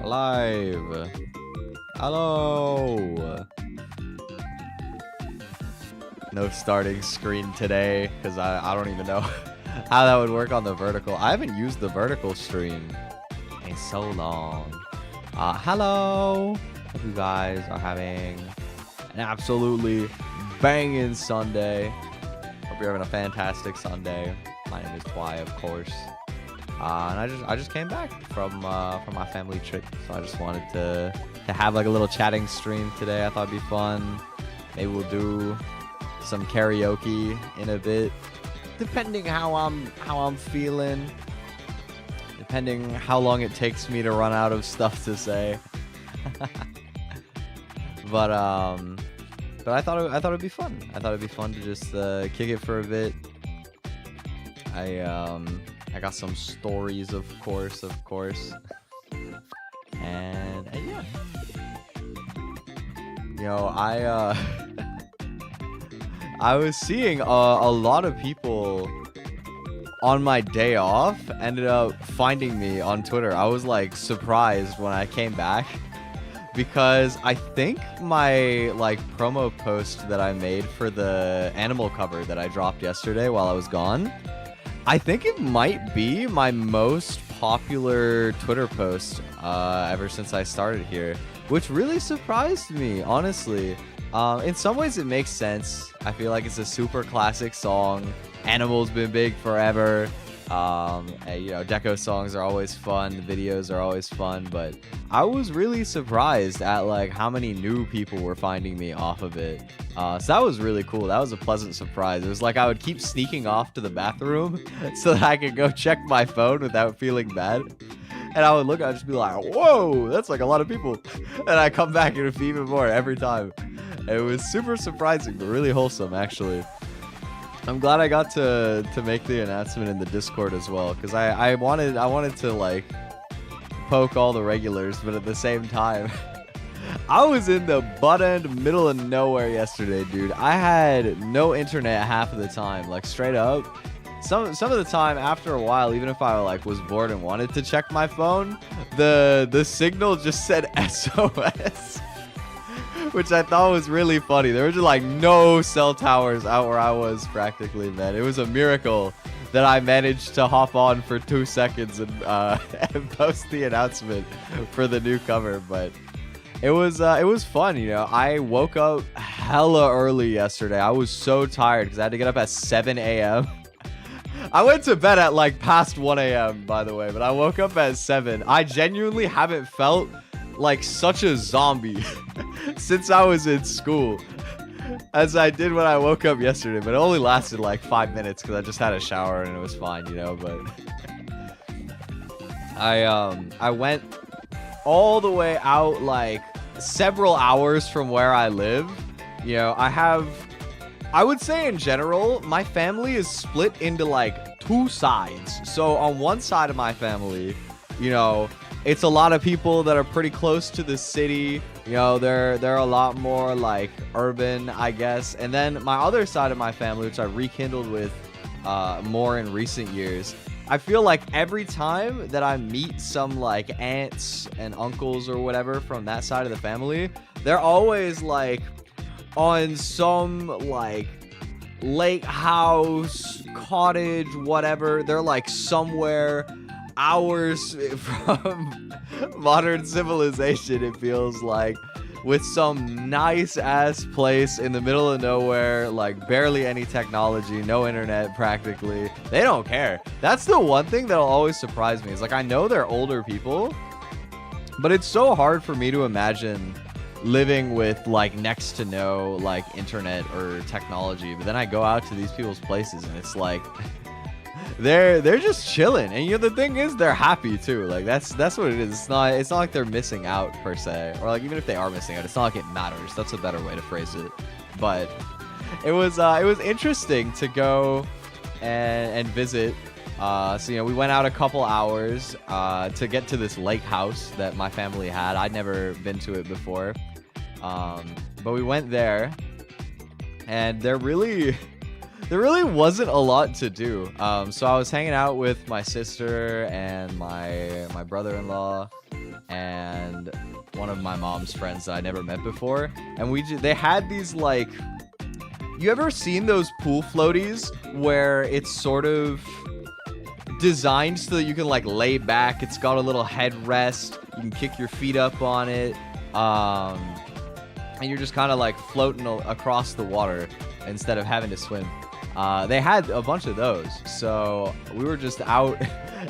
Live. Hello. No starting screen today because I don't even know how that would work on the vertical. I haven't used the vertical stream in so long. Hello. Hope you guys are having an absolutely banging Sunday. Hope you're having a fantastic Sunday. My name is Twi, of course. And I just came back from my family trip, so I just wanted to have like a little chatting stream today. I thought it'd be fun. Maybe we'll do some karaoke in a bit, depending how I'm feeling, depending how long it takes me to run out of stuff to say. But I thought it'd be fun. I thought it'd be fun to just kick it for a bit. I got some stories, of course. And yeah. You know, I was seeing a lot of people on my day off ended up finding me on Twitter. I was like surprised when I came back because I think my like promo post that I made for the animal cover that I dropped yesterday while I was gone, I think it might be my most popular Twitter post ever since I started here, which really surprised me, honestly. In some ways, it makes sense. I feel like it's a super classic song. Animal's been big forever. And, you know, Deco songs are always fun. The videos are always fun. But I was really surprised at like how many new people were finding me off of it. So that was really cool. That was a pleasant surprise. It was like I would keep sneaking off to the bathroom so that I could go check my phone without feeling bad. And I would look, I'd just be like, whoa, that's like a lot of people. And I come back and it'd be even more every time. It was super surprising, but really wholesome, actually. I'm glad I got to make the announcement in the Discord as well, because I wanted to like poke all the regulars, but at the same time, I was in the butt end middle of nowhere yesterday, dude. I had no internet half of the time, like straight up. Some of the time, after a while, even if I like was bored and wanted to check my phone, the signal just said SOS. Which I thought was really funny. There were just like no cell towers out where I was practically, man. It was a miracle that I managed to hop on for 2 seconds and post the announcement for the new cover. But it was fun, you know. I woke up hella early yesterday. I was so tired because I had to get up at 7 a.m. I went to bed at like past 1 a.m. by the way, but I woke up at 7. I genuinely haven't felt like such a zombie since I was in school as I did when I woke up yesterday, but it only lasted like 5 minutes because I just had a shower and it was fine, you know. But I went all the way out like several hours from where I live. You know, I would say in general, my family is split into like 2 sides. So on one side of my family, you know, it's a lot of people that are pretty close to the city. You know, they're a lot more like urban, I guess. And then my other side of my family, which I rekindled with more in recent years, I feel like every time that I meet some like aunts and uncles or whatever from that side of the family, they're always like on some like lake house, cottage, whatever. They're like somewhere hours from modern civilization, it feels like, with some nice ass place in the middle of nowhere, like barely any technology, no internet practically. They don't care. That's the one thing that'll always surprise me, is like I know they're older people, but it's so hard for me to imagine living with like next to no like internet or technology. But then I go out to these people's places and it's like they're just chilling, and you know the thing is they're happy too. Like that's what it is. It's not like they're missing out per se, or like even if they are missing out, it's not like it matters. That's a better way to phrase it. But it was interesting to go and visit. So you know, we went out a couple hours to get to this lake house that my family had. I'd never been to it before, but we went there, and there really wasn't a lot to do. So I was hanging out with my sister and my brother-in-law and one of my mom's friends that I never met before, and they had these like, you ever seen those pool floaties where it's sort of designed so that you can like lay back? It's got a little headrest, you can kick your feet up on it, and you're just kind of like floating across the water instead of having to swim. They had a bunch of those, so we were just out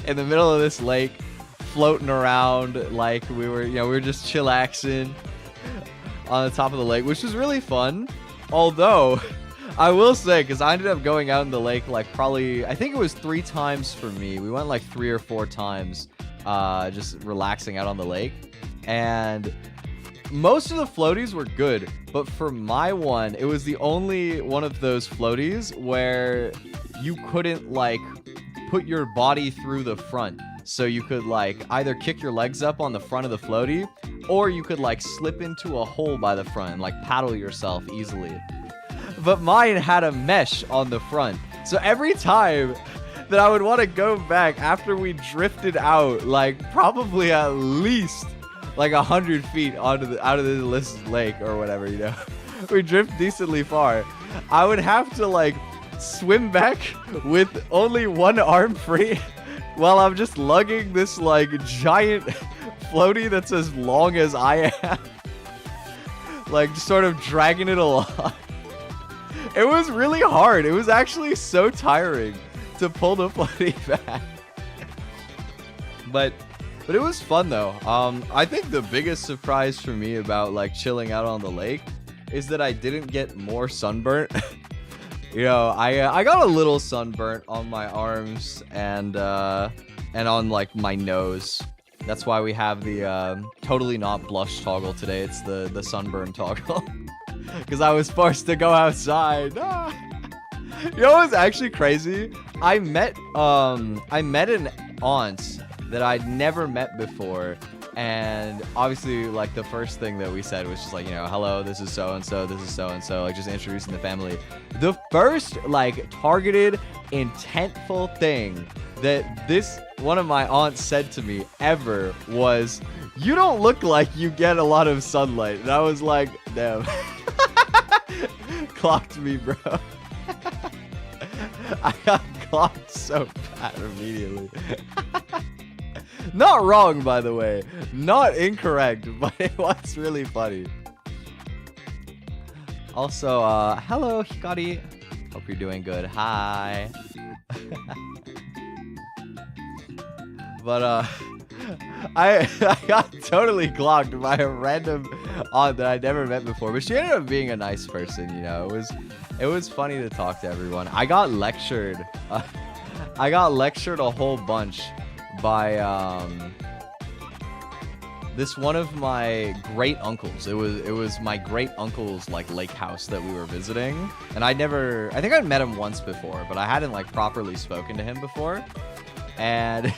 in the middle of this lake floating around like we were just chillaxing on the top of the lake, which was really fun. Although I will say, because I ended up going out in the lake like probably, I think it was 3 times for me. We went like 3 or 4 times just relaxing out on the lake, and most of the floaties were good, but for my one, it was the only one of those floaties where you couldn't like put your body through the front. So you could like either kick your legs up on the front of the floaty, or you could like slip into a hole by the front and like paddle yourself easily. But mine had a mesh on the front, so every time that I would want to go back after we drifted out, like probably at least like 100 feet out of this lake or whatever, you know, we drift decently far, I would have to like swim back with only one arm free while I'm just lugging this like giant floaty that's as long as I am, like just sort of dragging it along. It was really hard. It was actually so tiring to pull the floaty back. But it was fun though. I think the biggest surprise for me about like chilling out on the lake is that I didn't get more sunburnt. You know, I got a little sunburnt on my arms and on like my nose. That's why we have the totally not blush toggle today. It's the sunburn toggle. Because I was forced to go outside. You know what's actually crazy? I met an aunt that I'd never met before, and obviously like the first thing that we said was just like, you know, hello, this is so and so, this is so and so, like just introducing the family. The first like targeted, intentful thing that this one of my aunts said to me ever was, "You don't look like you get a lot of sunlight." And I was like, damn. Clocked me, bro. I got clocked so bad immediately. Not wrong, by the way. Not incorrect, but it was really funny. Also, hello, Hikari. Hope you're doing good. Hi. But, I got totally clocked by a random aunt that I never met before, but she ended up being a nice person, you know. It was funny to talk to everyone. I got lectured. I got lectured a whole bunch by this one of my great uncles. It was my great uncle's like lake house that we were visiting, and I think I'd met him once before, but I hadn't like properly spoken to him before, and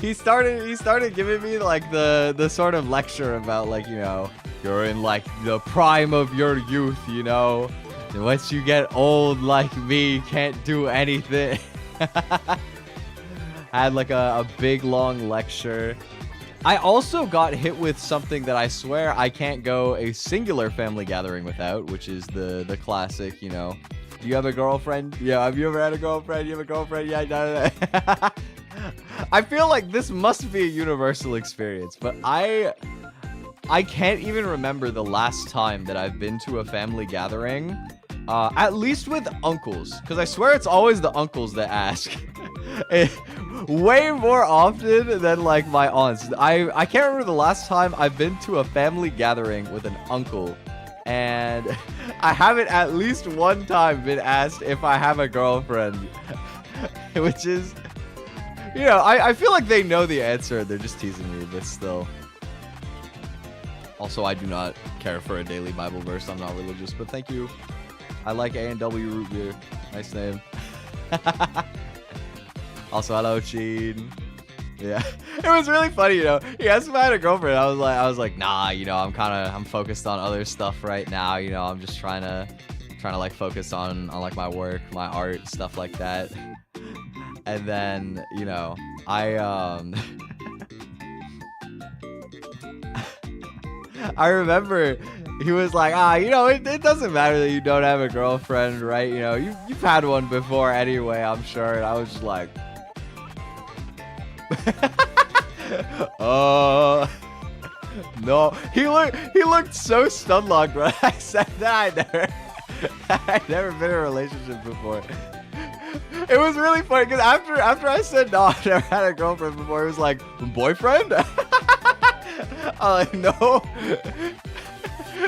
he started giving me like the sort of lecture about like, you know, you're in like the prime of your youth, you know, and once you get old like me, can't do anything. I had like a big long lecture. I also got hit with something that I swear I can't go a singular family gathering without, which is the classic, you know, do you have a girlfriend? Yeah, have you ever had a girlfriend? You have a girlfriend? Yeah, no. I feel like this must be a universal experience, but I can't even remember the last time that I've been to a family gathering, at least with uncles, because I swear it's always the uncles that ask. Way more often than like my aunts. I can't remember the last time I've been to a family gathering with an uncle, and I haven't at least one time been asked if I have a girlfriend, which is, you know, I feel like they know the answer. They're just teasing me, but still. Also, I do not care for a daily Bible verse. I'm not religious, but thank you. I like A&W root beer. Nice name. Also, hello, Sheen. Yeah, it was really funny, you know. He asked if I had a girlfriend. I was like, nah, you know, I'm focused on other stuff right now. You know, I'm just trying to like focus on like my work, my art, stuff like that. And then, you know, I remember he was like, you know, it doesn't matter that you don't have a girlfriend, right? You know, you've had one before anyway, I'm sure. And I was just like, no. He looked so stunlocked when I said that. I'd never been in a relationship before. It was really funny because after I said no, I never had a girlfriend before, it was like, boyfriend? I'm like, no.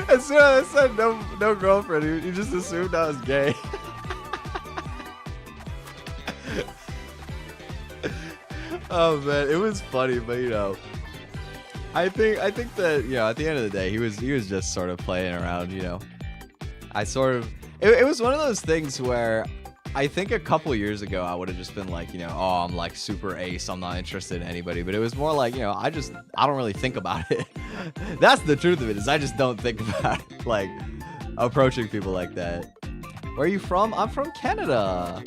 As soon as I said no girlfriend, he just assumed I was gay. Oh man, it was funny, but you know, I think that, you know, at the end of the day, he was just sort of playing around, you know. It was one of those things where I think a couple years ago I would have just been like, you know, oh, I'm like super ace, I'm not interested in anybody. But it was more like, you know, I don't really think about it. That's the truth of it, is I just don't think about it, like approaching people like that. Where are you from? I'm from Canada.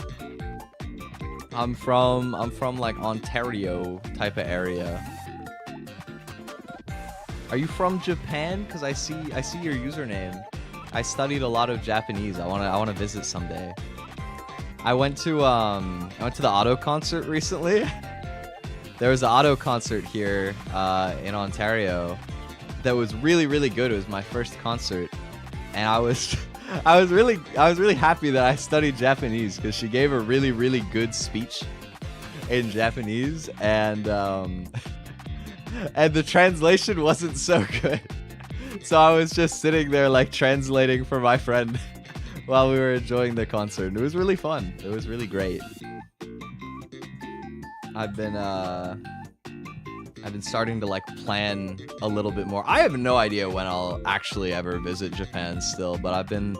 I'm from like Ontario type of area. Are you from Japan? Because I see your username. I studied a lot of Japanese. I wanna visit someday. I went to the Auto concert recently. There was an Auto concert here in Ontario that was really, really good. It was my first concert, and I was really happy that I studied Japanese, because she gave a really, really good speech in Japanese, and and the translation wasn't so good. So I was just sitting there like translating for my friend while we were enjoying the concert. It was really fun. It was really great. I've been starting to like plan a little bit more. I have no idea when I'll actually ever visit Japan still, but I've been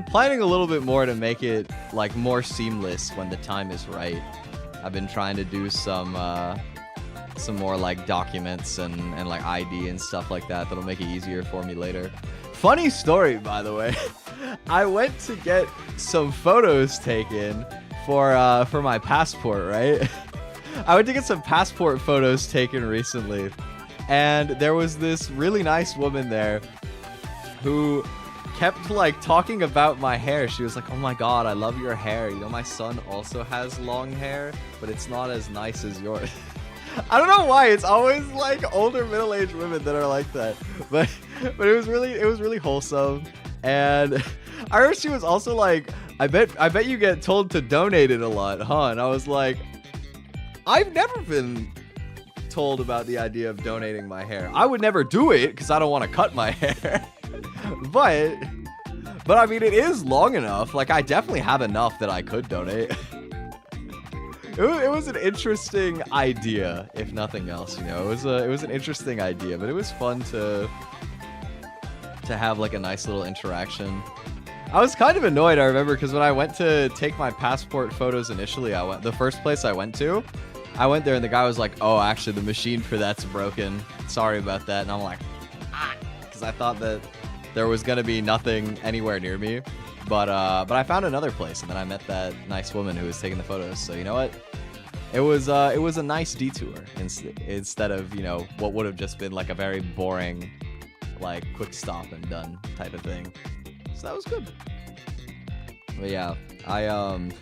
planning a little bit more to make it like more seamless when the time is right. I've been trying to do some more like documents and like ID and stuff like that that'll make it easier for me later. Funny story, by the way. I went to get some photos taken for my passport, right? I went to get some passport photos taken recently, and there was this really nice woman there who kept like talking about my hair. She was like, oh my god, I love your hair. You know, my son also has long hair, but it's not as nice as yours. I don't know why, it's always like older middle-aged women that are like that, but it was really wholesome. And I heard she was also like, I bet you get told to donate it a lot, huh? And I was like, I've never been told about the idea of donating my hair. I would never do it because I don't want to cut my hair. but I mean, it is long enough. Like, I definitely have enough that I could donate. It was an interesting idea, if nothing else. You know, it was an interesting idea, but it was fun to have like a nice little interaction. I was kind of annoyed, I remember, because when I went to take my passport photos initially, the first place I went there and the guy was like, oh, actually the machine for that's broken. Sorry about that. And I'm like, because I thought that there was going to be nothing anywhere near me. But I found another place, and then I met that nice woman who was taking the photos. So you know what? It was a nice detour instead of, you know, what would have just been like a very boring, like quick stop and done type of thing. So that was good. But yeah, on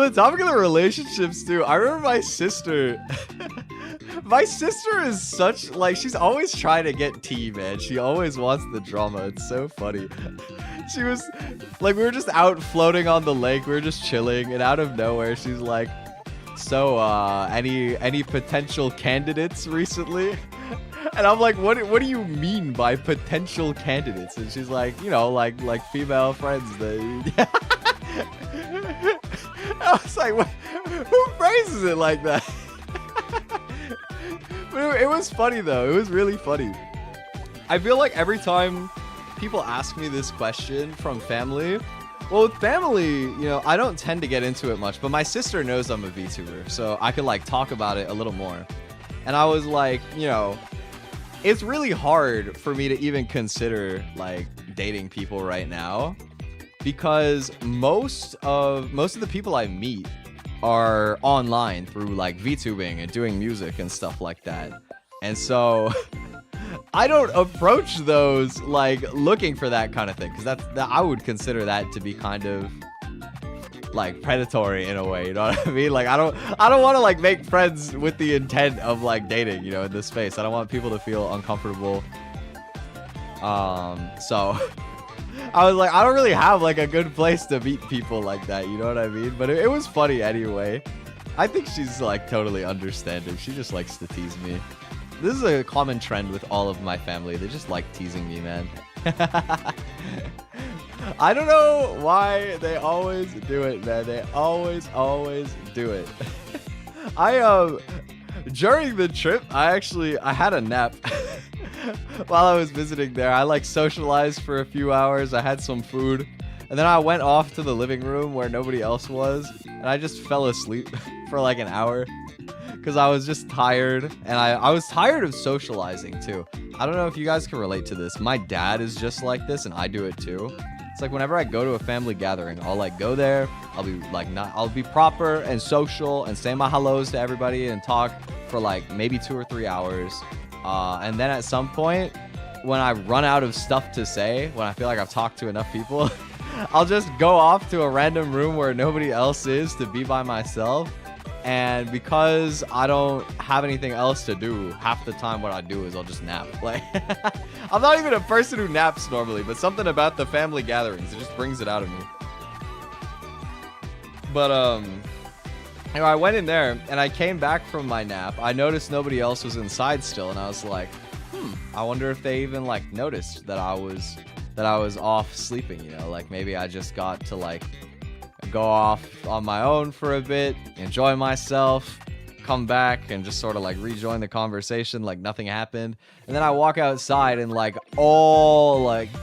the topic of the relationships too, I remember my sister. My sister is such, like, she's always trying to get tea, man. She always wants the drama. It's so funny. She was like, we were just out floating on the lake. We were just chilling, and out of nowhere, she's like, so, any potential candidates recently? And I'm like, what do you mean by potential candidates? And she's like, you know, like female friends that. I was like, who phrases it like that? But it was funny though. It was really funny. I feel like every time people ask me this question from family, well, with family, you know, I don't tend to get into it much, but my sister knows I'm a VTuber, so I could like talk about it a little more. And I was like, you know, it's really hard for me to even consider like dating people right now, because most of the people I meet are online through like VTubing and doing music and stuff like that. And so I don't approach those like looking for that kind of thing, because that I would consider that to be kind of like predatory in a way, you know what I mean? Like I don't want to like make friends with the intent of like dating, you know, in this space. I don't want people to feel uncomfortable. So I was like, I don't really have like a good place to meet people like that, you know what I mean? But it was funny anyway. I think she's like totally understanding. She just likes to tease me. This is a common trend with all of my family. They just like teasing me, man. I don't know why they always do it, man. They always do it. During the trip, I had a nap. While I was visiting there, I like socialized for a few hours. I had some food, and then I went off to the living room where nobody else was, and I just fell asleep for like an hour because I was just tired, and I was tired of socializing too. I don't know if you guys can relate to this. My dad is just like this, and I do it too. It's like whenever I go to a family gathering, I'll like go there, I'll be proper and social and say my hellos to everybody and talk for like maybe 2 or 3 hours. And then at some point, when I run out of stuff to say, when I feel like I've talked to enough people, I'll just go off to a random room where nobody else is to be by myself. And because I don't have anything else to do, half the time what I do is I'll just nap. Like, I'm not even a person who naps normally, but something about the family gatherings, it just brings it out of me. But, you know, I went in there and I came back from my nap. I noticed nobody else was inside still, and I was like, I wonder if they even like noticed that I was off sleeping, you know, like maybe I just got to like go off on my own for a bit, enjoy myself, come back and just sort of like rejoin the conversation like nothing happened. And then I walk outside and like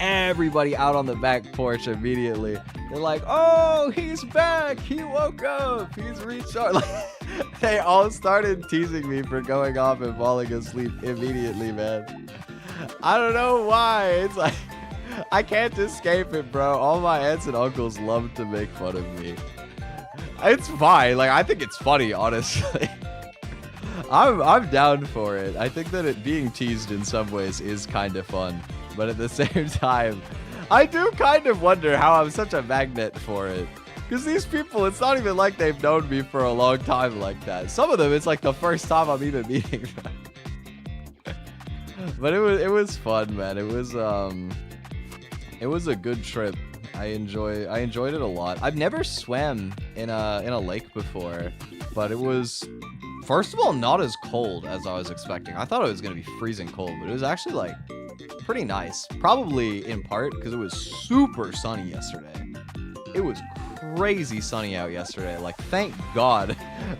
everybody out on the back porch immediately, they're like, oh, he's back, he woke up, he's recharged. Like, they all started teasing me for going off and falling asleep immediately, man. I don't know why. It's like I can't escape it, bro. All my aunts and uncles love to make fun of me. It's fine. Like, I think it's funny, honestly. I'm down for it. I think that it being teased in some ways is kind of fun. But at the same time, I do kind of wonder how I'm such a magnet for it. Because these people, it's not even like they've known me for a long time like that. Some of them, it's like the first time I'm even meeting them. But it was fun, man. It was a good trip. I enjoyed it a lot. I've never swam in a lake before, but it was, first of all, not as cold as I was expecting. I thought it was gonna be freezing cold, but it was actually like pretty nice. Probably in part because it was super sunny yesterday. It was crazy sunny out yesterday. Like, thank God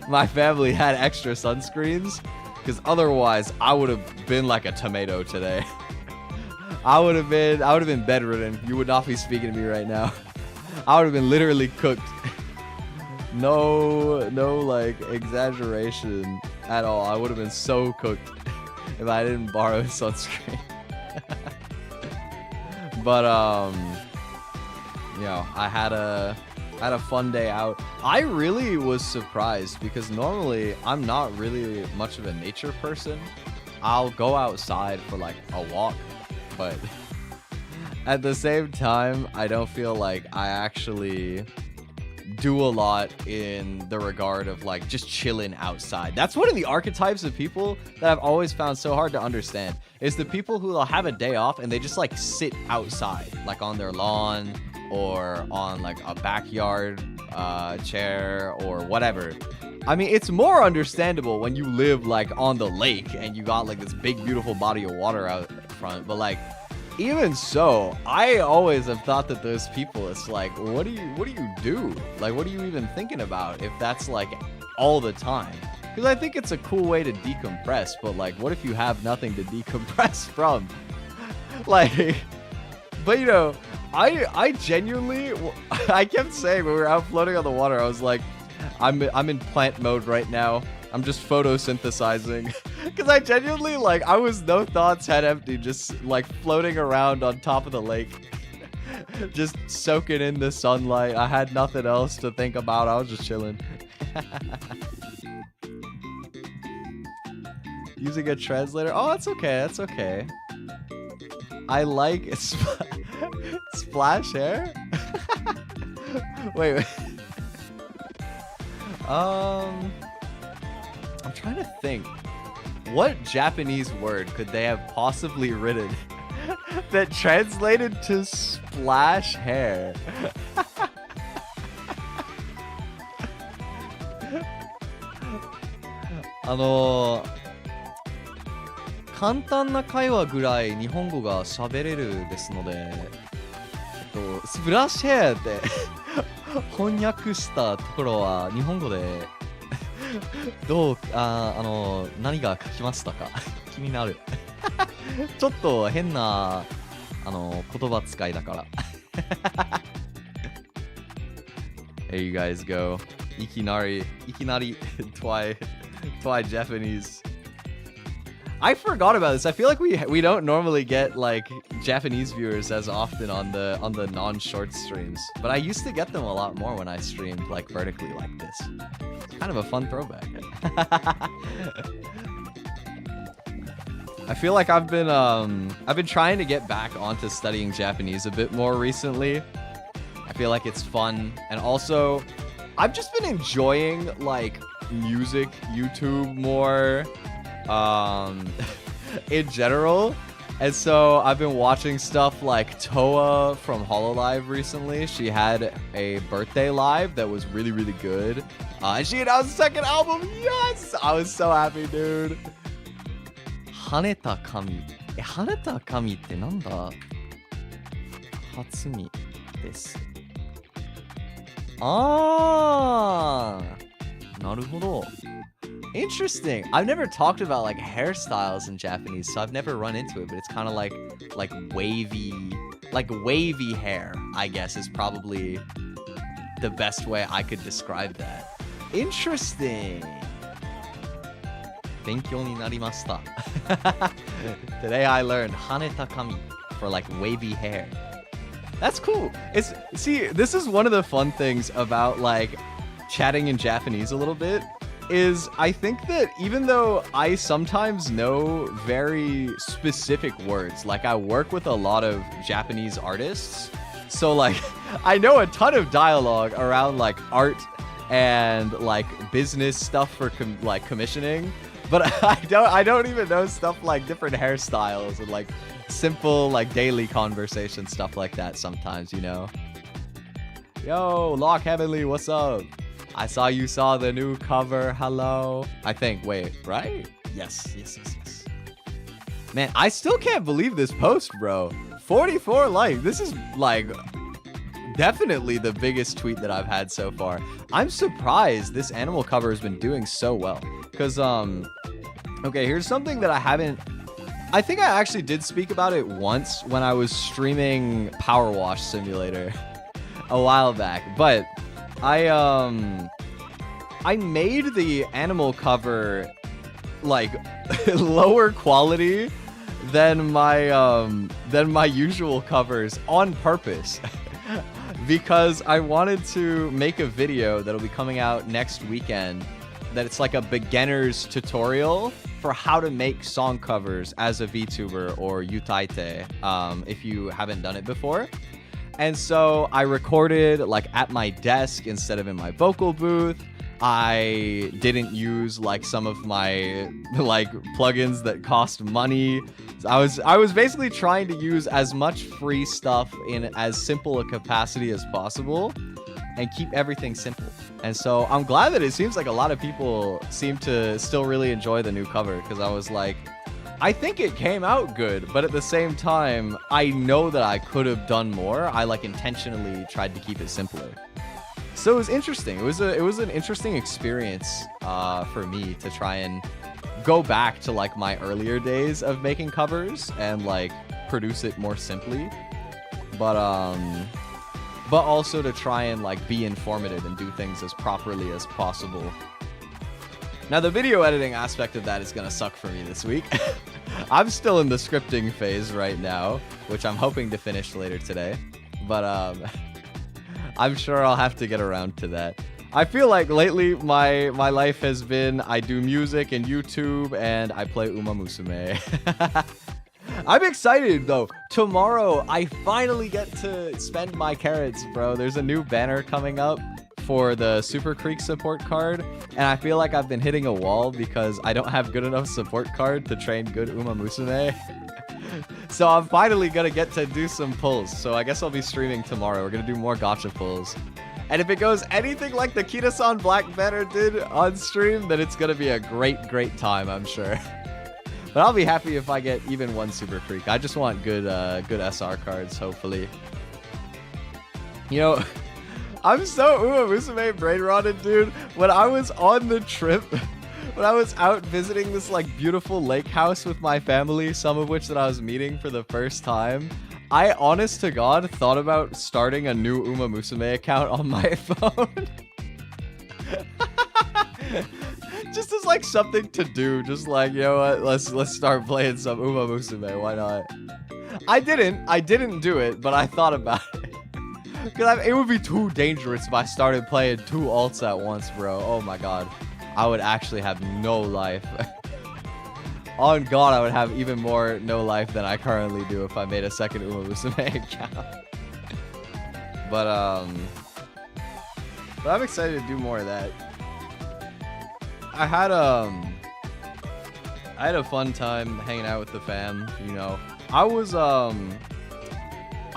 my family had extra sunscreens, because otherwise I would have been like a tomato today. I would have been bedridden. You would not be speaking to me right now. I would have been literally cooked. No like exaggeration at all. I would have been so cooked if I didn't borrow sunscreen. But you know, I had a fun day out. I really was surprised because normally I'm not really much of a nature person. I'll go outside for like a walk, but at the same time, I don't feel like I actually do a lot in the regard of like just chilling outside. That's one of the archetypes of people that I've always found so hard to understand, is the people who will have a day off and they just like sit outside, like on their lawn or on like a backyard chair or whatever. I mean, it's more understandable when you live like on the lake and you got like this big beautiful body of water out front, but like even so, I always have thought that those people, it's like, what do you do? Like, what are you even thinking about if that's like all the time? Because I think it's a cool way to decompress, but like, what if you have nothing to decompress from? Like, but you know, I genuinely, I kept saying when we were out floating on the water, I was like, I'm in plant mode right now. I'm just photosynthesizing. Because I genuinely, like, I was no thoughts, head empty, just like floating around on top of the lake. Just soaking in the sunlight. I had nothing else to think about. I was just chilling. Using a translator. Oh, that's okay. That's okay. I like splash hair. wait. I'm trying to think. What Japanese word could they have possibly written that translated to splash hair? 簡単な会話ぐらい日本語が喋れるですので、スプラッシュヘアって翻訳したところは日本語でどう何が書きましたか気になるちょっと変な言葉使いだからHere you guys go. いきなりTwi Japanese. I forgot about this. I feel like we don't normally get like Japanese viewers as often on the non-short streams, but I used to get them a lot more when I streamed like vertically like this. It's kind of a fun throwback. I feel like I've been trying to get back onto studying Japanese a bit more recently. I feel like it's fun, and also I've just been enjoying like music YouTube more in general, and so I've been watching stuff like Toa from Hololive recently. She had a birthday live that was really good, and she announced the second album. Yes, I was so happy, dude. Haneta kami. 跳ねた髪ってなんだ？初見です。あー、なるほど。Interesting. I've never talked about like hairstyles in Japanese, so I've never run into it, but it's kind of like wavy hair, I guess, is probably the best way I could describe that. Interesting. 勉強になりました。Today I learned 跳ねた髪 for like wavy hair. That's cool. See, this is one of the fun things about like chatting in Japanese a little bit, is I think that even though I sometimes know very specific words, like I work with a lot of Japanese artists, so like I know a ton of dialogue around like art and like business stuff for commissioning, but I don't even know stuff like different hairstyles and like simple like daily conversation stuff like that sometimes, you know. Yo, Lock Heavenly, what's up? I saw you saw the new cover. Hello. I think. Wait, right? Yes. Man, I still can't believe this post, bro. 44 likes. This is like definitely the biggest tweet that I've had so far. I'm surprised this animal cover has been doing so well. Because, okay, here's something that I think I actually did speak about it once when I was streaming Power Wash Simulator a while back. But I made the animal cover like lower quality than my usual covers on purpose because I wanted to make a video that'll be coming out next weekend that it's like a beginner's tutorial for how to make song covers as a VTuber or utaite if you haven't done it before. And so I recorded like at my desk instead of in my vocal booth. I didn't use like some of my like plugins that cost money. I was basically trying to use as much free stuff in as simple a capacity as possible and keep everything simple. And so I'm glad that it seems like a lot of people seem to still really enjoy the new cover, because I was like, I think it came out good, but at the same time, I know that I could have done more. I like intentionally tried to keep it simpler. So it was interesting. It was an interesting experience for me to try and go back to like my earlier days of making covers and like produce it more simply. But also to try and like be informative and do things as properly as possible. Now the video editing aspect of that is gonna suck for me this week. I'm still in the scripting phase right now, which I'm hoping to finish later today. But I'm sure I'll have to get around to that. I feel like lately my life has been I do music and YouTube and I play Uma Musume. I'm excited though. Tomorrow, I finally get to spend my carrots, bro. There's a new banner coming up for the Super Creek support card, and I feel like I've been hitting a wall because I don't have good enough support card to train good Uma Musume. So I'm finally gonna get to do some pulls. So I guess I'll be streaming tomorrow. We're gonna do more gacha pulls. And if it goes anything like the Kita-san Black banner did on stream, then it's gonna be a great time, I'm sure. But I'll be happy if I get even one Super Creek. I just want good SR cards, hopefully. You know, I'm so Uma Musume brain rotted, dude. When I was on the trip, when I was out visiting this like beautiful lake house with my family, some of which that I was meeting for the first time, I honest to God thought about starting a new Uma Musume account on my phone. Just as like something to do, just like, you know what, let's start playing some Uma Musume, why not? I didn't do it, but I thought about it. Because it would be too dangerous if I started playing 2 alts at once, bro. Oh my god. I would actually have no life. On God, I would have even more no life than I currently do if I made a second Uma Musume account. But I'm excited to do more of that. I had a fun time hanging out with the fam, you know. I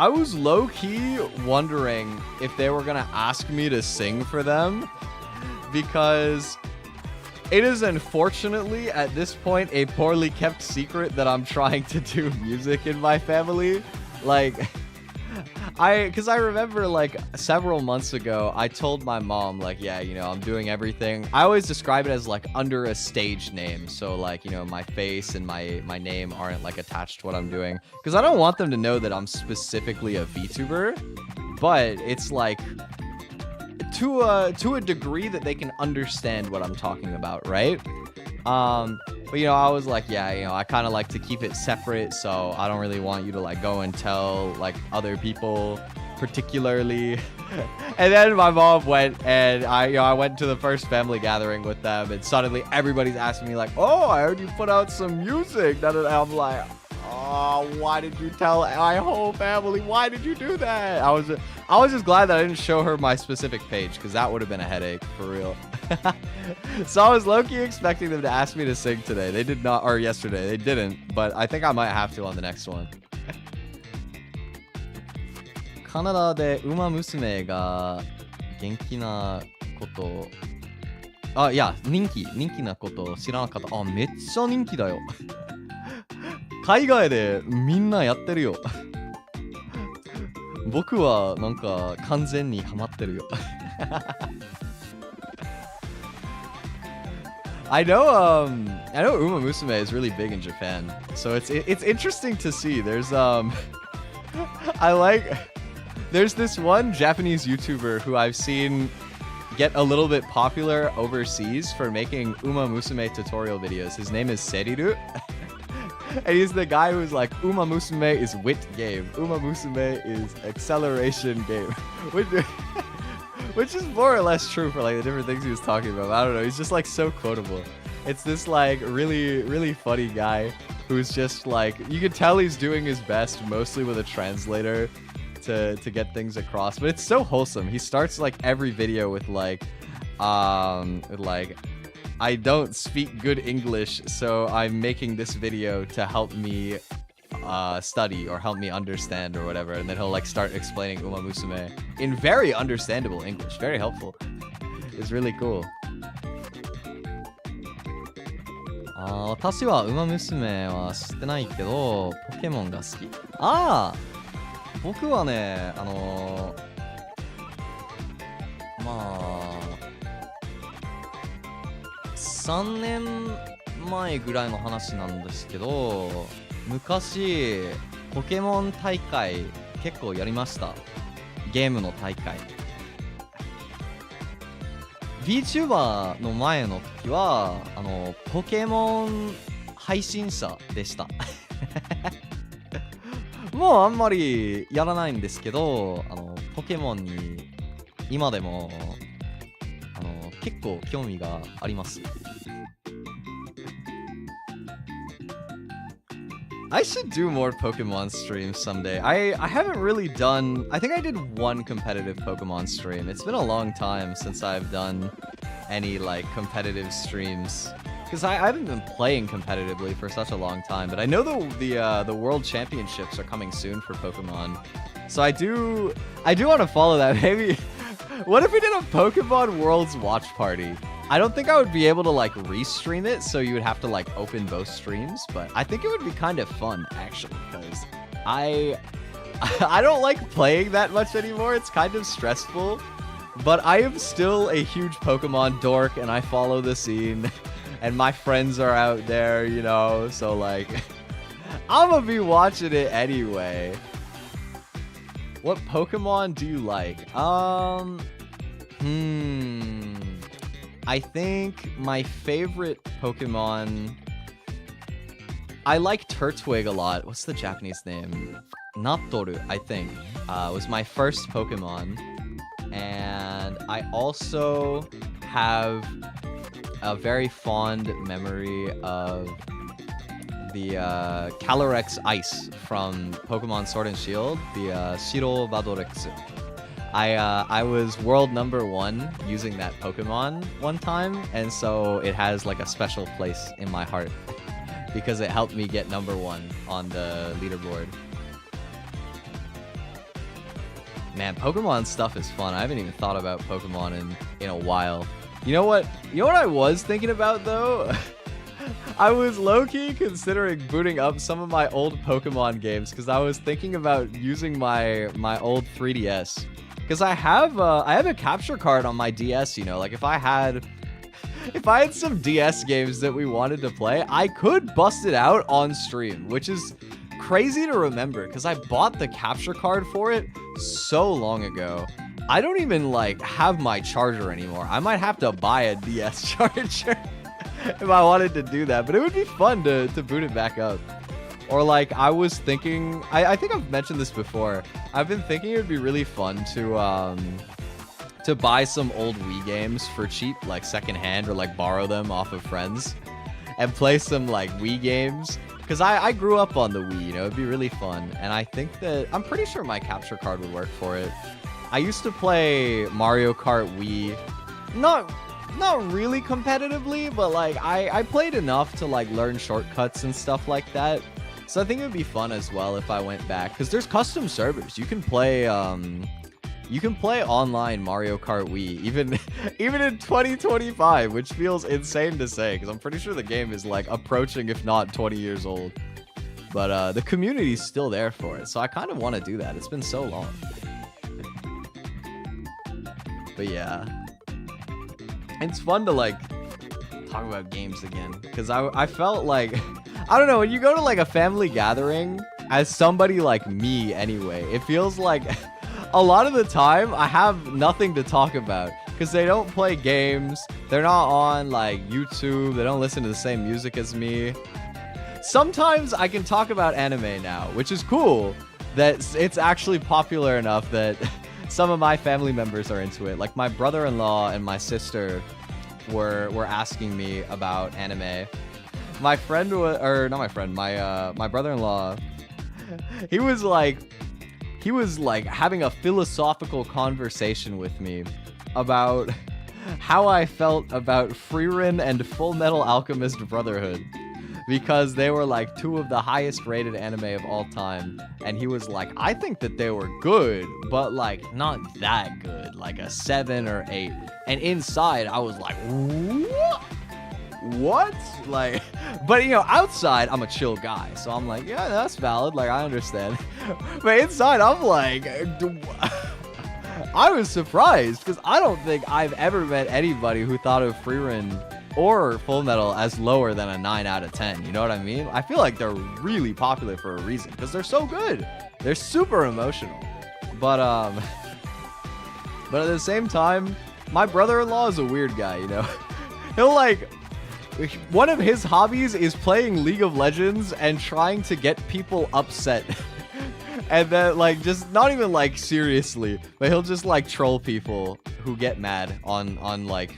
was low-key wondering if they were gonna ask me to sing for them, because it is unfortunately at this point a poorly kept secret that I'm trying to do music in my family. Like, because I remember like several months ago, I told my mom like, yeah, you know, I'm doing everything. I always describe it as like under a stage name. So like, you know, my face and my name aren't like attached to what I'm doing, because I don't want them to know that I'm specifically a VTuber, but it's like to a degree that they can understand what I'm talking about, right? But, you know, I was like, yeah, you know, I kind of like to keep it separate, so I don't really want you to, like, go and tell, like, other people particularly. And then my mom went, and I went to the first family gathering with them, and suddenly everybody's asking me, like, oh, I heard you put out some music. And I'm like, oh, why did you tell my whole family? Why did you do that? I was just glad that I didn't show her my specific page, because that would have been a headache, for real. So I was low-key expecting them to ask me to sing today. They did not, or yesterday. They didn't, but I think I might have to on the next one. カナダでウマ娘が元気なこと、あ、いや、人気なこと知らなかった。あ、めっちゃ人気だよ。海外でみんなやってるよ。僕はなんか完全にハマってるよ。I know Uma Musume is really big in Japan, so it's interesting to see. There's there's this one Japanese YouTuber who I've seen get a little bit popular overseas for making Uma Musume tutorial videos. His name is Seriru. And he's the guy who's like, Uma Musume is wit game. Uma Musume is acceleration game. Which is more or less true for like the different things he was talking about. I don't know. He's just like so quotable. It's this like really funny guy who's just like, you can tell he's doing his best mostly with a translator to get things across. But it's so wholesome. He starts like every video with like, I don't speak good English, so I'm making this video to help me study or help me understand or whatever, and then he'll like start explaining Uma Musume in very understandable English. Very helpful. It's really cool. 私はウマ娘は知ってないけどポケモンが好き。僕はね、まあ3年前ぐらいの話なんですけど、昔ポケモン大会結構やりました。ゲームの大会。vtuber の前の時はポケモン配信者でした。もうあんまりやらないんですけど、ポケモンに今でも結構興味があります。I should do more Pokemon streams someday. I haven't really done... I think I did one competitive Pokemon stream. It's been a long time since I've done any, like, competitive streams. Because I haven't been playing competitively for such a long time. But I know the World Championships are coming soon for Pokemon. So I do want to follow that. Maybe... What if we did a Pokemon Worlds watch party? I don't think I would be able to, like, restream it, so you would have to, like, open both streams, but I think it would be kind of fun, actually, because I don't like playing that much anymore. It's kind of stressful, but I am still a huge Pokemon dork, and I follow the scene, and my friends are out there, you know, so, like, I'm gonna be watching it anyway. What Pokemon do you like? I think my favorite Pokemon... I like Turtwig a lot. What's the Japanese name? Nattoru, I think, was my first Pokemon. And I also have a very fond memory of the Calyrex Ice from Pokemon Sword and Shield, the Shiro Badorex. I was world #1 using that Pokemon one time, and so it has like a special place in my heart because it helped me get #1 on the leaderboard. Man, Pokemon stuff is fun. I haven't even thought about Pokemon in a while. You know what I was thinking about though? I was low-key considering booting up some of my old Pokemon games because I was thinking about using my old 3DS. Because I have a capture card on my DS, you know, like if I had some DS games that we wanted to play, I could bust it out on stream, which is crazy to remember because I bought the capture card for it so long ago. I don't even like have my charger anymore. I might have to buy a DS charger if I wanted to do that, but it would be fun to boot it back up. Or like I was thinking, I think I've mentioned this before. I've been thinking it would be really fun to buy some old Wii games for cheap, like secondhand, or like borrow them off of friends and play some like Wii games. Because I grew up on the Wii, you know, it'd be really fun. And I think that, I'm pretty sure my capture card would work for it. I used to play Mario Kart Wii, not really competitively, but like I played enough to like learn shortcuts and stuff like that. So I think it would be fun as well if I went back, because there's custom servers. You can play online Mario Kart Wii, even in 2025, which feels insane to say, because I'm pretty sure the game is like approaching, if not 20 years old. But the community's still there for it, so I kind of want to do that. It's been so long. But yeah, it's fun to like talk about games again, because I felt like, I don't know, when you go to like a family gathering, as somebody like me anyway, it feels like a lot of the time I have nothing to talk about because they don't play games, they're not on like YouTube, they don't listen to the same music as me. Sometimes I can talk about anime now, which is cool that it's actually popular enough that some of my family members are into it. Like my brother-in-law and my sister were asking me about anime. My friend or not my friend, my brother-in-law, he was like having a philosophical conversation with me about how I felt about Frieren and Full Metal Alchemist Brotherhood, because they were like two of the highest rated anime of all time, and he was like, I think that they were good, but like not that good, like a 7 or 8. And inside I was like, what? Like, but you know, outside I'm a chill guy, so I'm like, yeah, that's valid, like I understand. But inside I'm like, I was surprised because I don't think I've ever met anybody who thought of Frieren or Full Metal as lower than a 9 out of 10. You know what I mean? I feel like they're really popular for a reason because they're so good. They're super emotional. But at the same time, my brother-in-law is a weird guy, you know? He'll like, one of his hobbies is playing League of Legends and trying to get people upset. And then like, just not even like seriously, but he'll just like troll people who get mad on like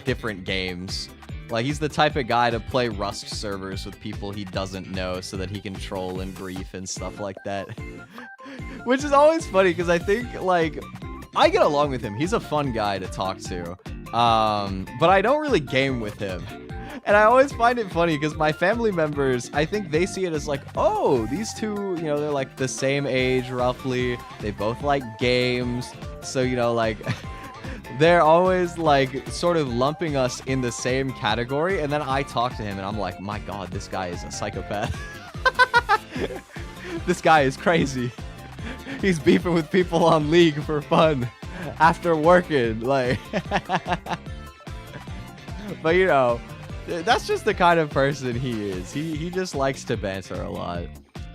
different games. Like, he's the type of guy to play Rust servers with people he doesn't know so that he can troll and grief and stuff like that. Which is always funny because I think, like, I get along with him. He's a fun guy to talk to. But I don't really game with him. And I always find it funny because my family members, I think they see it as like, oh, these two, you know, they're like the same age roughly. They both like games. So, you know, like... they're always like sort of lumping us in the same category, and then I talk to him and I'm like, my god, this guy is a psychopath. This guy is crazy. He's beefing with people on League for fun after working, like. But you know, that's just the kind of person he is. He just likes to banter a lot,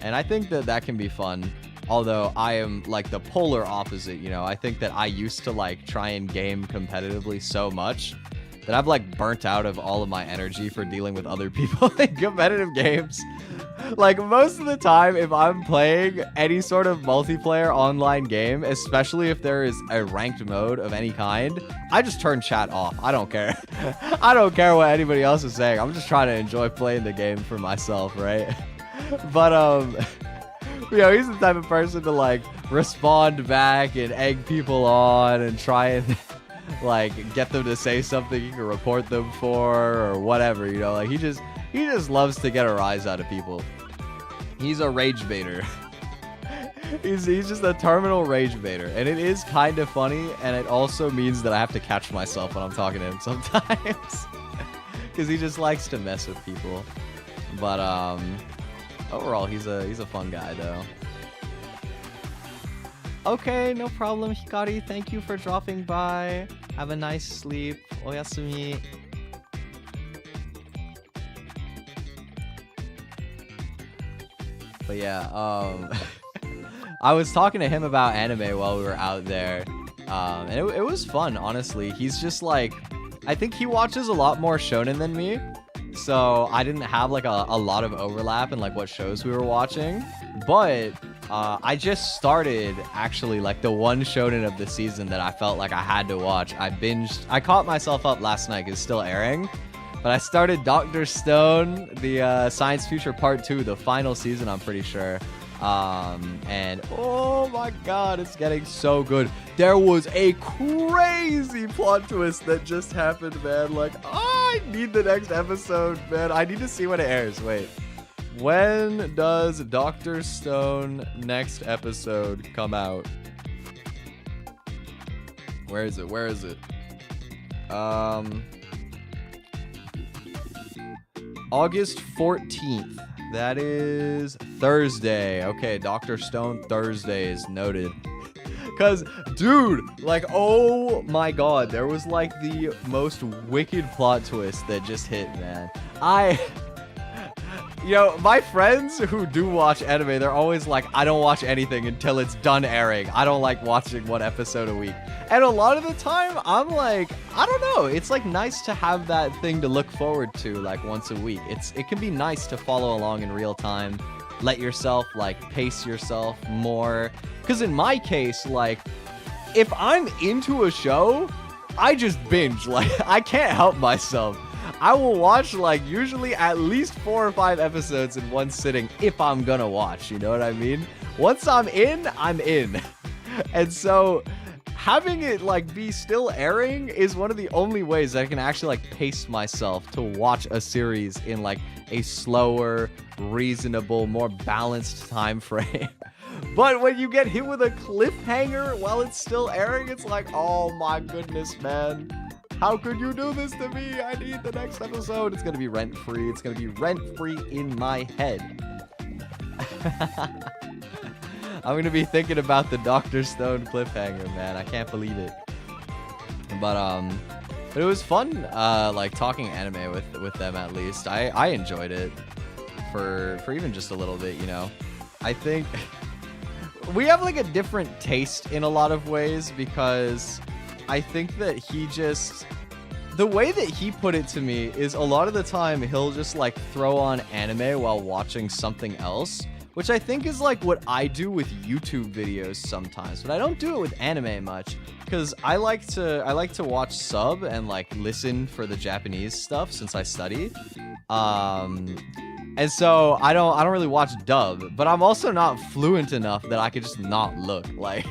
and I think that that can be fun. Although I am like the polar opposite, you know, I think that I used to like try and game competitively so much that I've like burnt out of all of my energy for dealing with other people in competitive games. Like most of the time, if I'm playing any sort of multiplayer online game, especially if there is a ranked mode of any kind, I just turn chat off. I don't care. I don't care what anybody else is saying. I'm just trying to enjoy playing the game for myself, right? But you know, he's the type of person to like respond back and egg people on and try and like get them to say something you can report them for or whatever, you know, like he just loves to get a rise out of people. He's a rage baiter. he's just a terminal rage baiter, and it is kind of funny, and it also means that I have to catch myself when I'm talking to him sometimes because he just likes to mess with people. But overall, he's a fun guy, though. Okay, no problem, Hikari. Thank you for dropping by. Have a nice sleep. Oyasumi. But yeah, I was talking to him about anime while we were out there. And it was fun, honestly. He's just like, I think he watches a lot more shonen than me. So I didn't have like a lot of overlap in like what shows we were watching, but I just started actually like the one shonen of the season that I felt like I had to watch. I caught myself up last night, it's still airing, but I started Dr. Stone, the Science Future Part 2, the final season, I'm pretty sure. And oh my god, it's getting so good. There was a crazy plot twist that just happened, man. Like, I need the next episode, man. I need to see when it airs. Wait, when does Dr. Stone next episode come out? Where is it? August 14th. That is Thursday. Okay, Dr. Stone Thursdays noted. Cause, dude, like, oh my god, there was like the most wicked plot twist that just hit, man. You know, my friends who do watch anime, they're always like, I don't watch anything until it's done airing. I don't like watching one episode a week. And a lot of the time, I'm like, I don't know. It's like nice to have that thing to look forward to like once a week. It can be nice to follow along in real time. Let yourself like pace yourself more. Because in my case, like, if I'm into a show, I just binge. Like, I can't help myself. I will watch like usually at least 4 or 5 episodes in one sitting if I'm gonna watch, you know what I mean? Once I'm in, I'm in. And so having it like be still airing is one of the only ways that I can actually like pace myself to watch a series in like a slower, reasonable, more balanced time frame. But when you get hit with a cliffhanger while it's still airing, it's like, oh my goodness, man. How could you do this to me? I need the next episode. It's going to be rent-free. It's going to be rent-free in my head. I'm going to be thinking about the Dr. Stone cliffhanger, man. I can't believe it. But it was fun, like, talking anime with them, at least. I enjoyed it for even just a little bit, you know. I think we have, like, a different taste in a lot of ways because I think that the way that he put it to me is a lot of the time he'll just like throw on anime while watching something else, which I think is like what I do with YouTube videos sometimes, but I don't do it with anime much because I like to watch sub and like listen for the Japanese stuff since I study. And so I don't really watch dub, but I'm also not fluent enough that I could just not look. Like,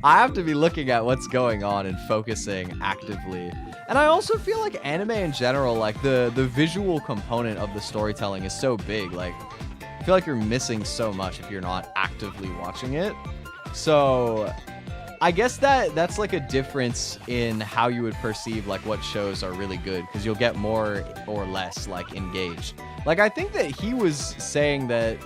I have to be looking at what's going on and focusing actively. And I also feel like anime in general, like the visual component of the storytelling is so big. Like, I feel like you're missing so much if you're not actively watching it. So I guess that's like a difference in how you would perceive like what shows are really good, because you'll get more or less like engaged. Like, I think that he was saying that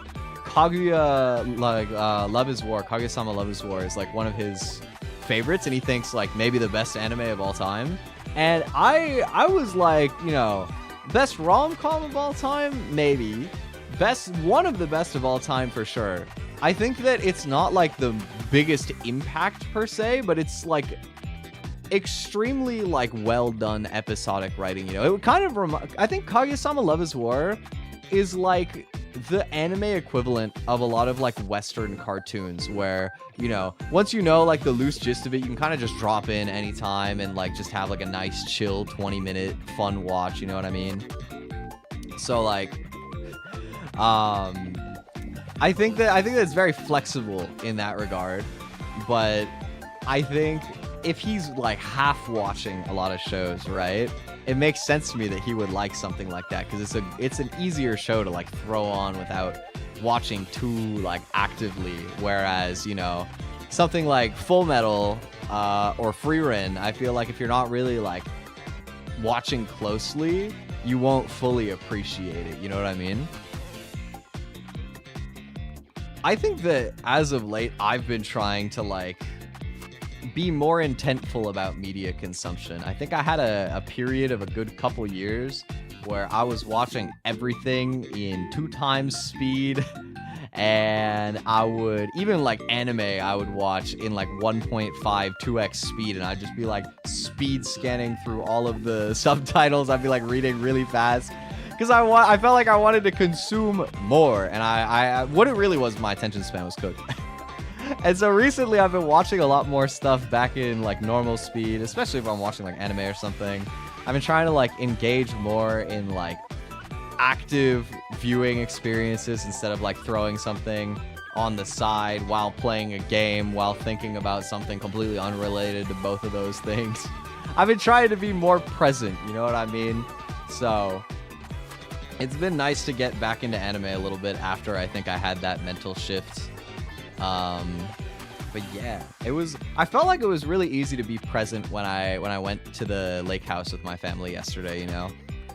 Kaguya, like Love is War, Kaguya-sama Love is War is like one of his favorites, and he thinks like maybe the best anime of all time. And I was like, you know, best rom-com of all time, maybe. One of the best of all time for sure. I think that it's not like the biggest impact per se, but it's like extremely like well done episodic writing. You know, it would kind of I think Kaguya-sama Love is War is like the anime equivalent of a lot of like Western cartoons where, you know, once you know like the loose gist of it, you can kind of just drop in anytime and like just have like a nice chill 20-minute fun watch, you know what I mean? So like I think that it's very flexible in that regard, but I think if he's like half watching a lot of shows, right, it makes sense to me that he would like something like that, because it's an easier show to like throw on without watching too like actively. Whereas, you know, something like Full Metal or Frieren, I feel like if you're not really like watching closely, you won't fully appreciate it. You know what I mean? I think that as of late, I've been trying to like be more intentful about media consumption. I think I had a period of a good couple years where I was watching everything in 2 times speed, and I would, even like anime, I would watch in like 1.5, 2x speed, and I'd just be like speed scanning through all of the subtitles. I'd be like reading really fast, because I felt like I wanted to consume more, and I what it really was, my attention span was cooked. And so recently I've been watching a lot more stuff back in like normal speed, especially if I'm watching like anime or something. I've been trying to like engage more in like active viewing experiences instead of like throwing something on the side while playing a game, while thinking about something completely unrelated to both of those things. I've been trying to be more present, you know what I mean? So it's been nice to get back into anime a little bit after I think I had that mental shift. But yeah, I felt like it was really easy to be present when I went to the lake house with my family yesterday, you know?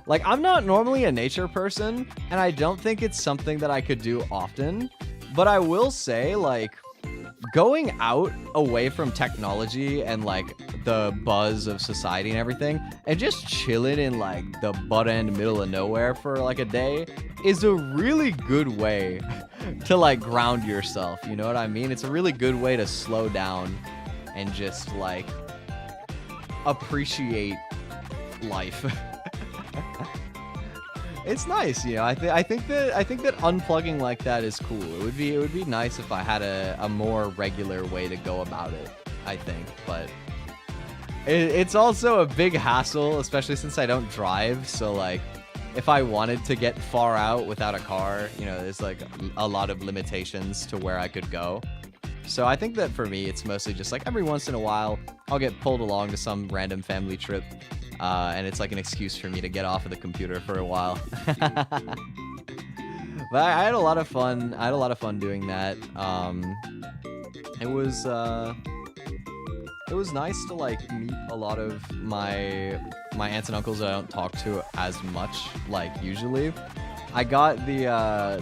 Like, I'm not normally a nature person, and I don't think it's something that I could do often, but I will say, like, going out away from technology and like the buzz of society and everything, and just chilling in like the butt end middle of nowhere for like a day is a really good way to like ground yourself, you know what I mean? It's a really good way to slow down and just like appreciate life. It's nice, you know. I think that unplugging like that is cool. It would be nice if I had a more regular way to go about it, I think. But it's also a big hassle, especially since I don't drive. So like, if I wanted to get far out without a car, you know, there's like a lot of limitations to where I could go. So I think that for me, it's mostly just like every once in a while, I'll get pulled along to some random family trip. And it's like an excuse for me to get off of the computer for a while. But I had a lot of fun. I had a lot of fun doing that. It was nice to like meet a lot of my aunts and uncles that I don't talk to as much like usually. I got the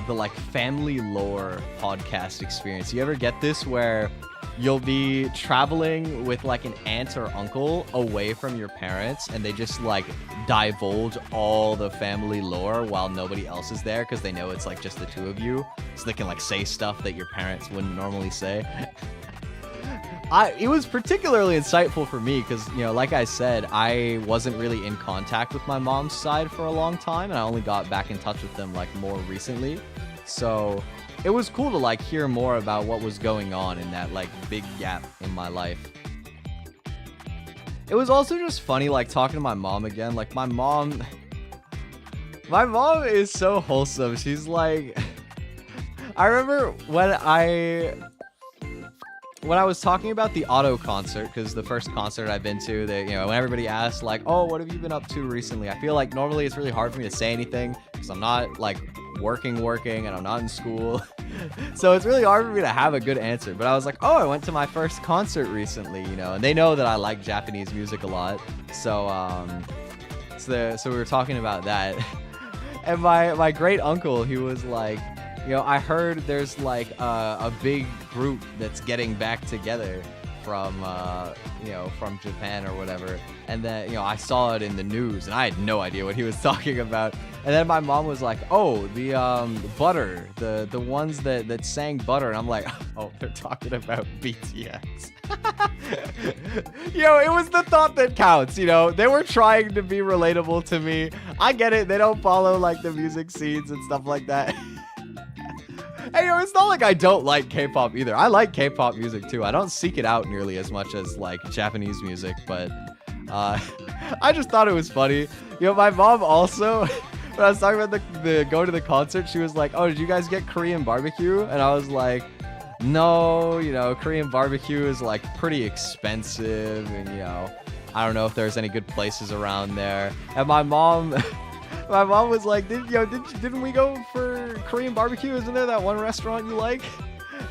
like family lore podcast experience. You ever get this where you'll be traveling with like an aunt or uncle away from your parents, and they just like divulge all the family lore while nobody else is there because they know it's like just the two of you, so they can like say stuff that your parents wouldn't normally say. It was particularly insightful for me because, you know, like I said, I wasn't really in contact with my mom's side for a long time, and I only got back in touch with them like more recently. So it was cool to like hear more about what was going on in that like big gap in my life. It was also just funny like talking to my mom again. Like my mom is so wholesome. She's like, I remember when I was talking about the Auto concert, because the first concert I've been to, they, you know, when everybody asks like, oh, what have you been up to recently? I feel like normally it's really hard for me to say anything because I'm not like working, and I'm not in school. So it's really hard for me to have a good answer. But I was like, oh, I went to my first concert recently, you know, and they know that I like Japanese music a lot. So, so we were talking about that. And my great uncle, he was like, you know, I heard there's like a big group that's getting back together from, you know, from Japan or whatever. And then, you know, I saw it in the news and I had no idea what he was talking about. And then my mom was like, oh, the Butter, the ones that sang Butter. And I'm like, oh, they're talking about BTS. You know, it was the thought that counts, you know. They were trying to be relatable to me. I get it. They don't follow like the music scenes and stuff like that. And, you know, it's not like I don't like K-pop either. I like K-pop music too. I don't seek it out nearly as much as like Japanese music, but I just thought it was funny. You know, my mom also, when I was talking about the going to the concert, she was like, oh, did you guys get Korean barbecue? And I was like, no, you know, Korean barbecue is like pretty expensive, and, you know, I don't know if there's any good places around there. And my mom was like, didn't we go for Korean barbecue? Isn't there that one restaurant you like?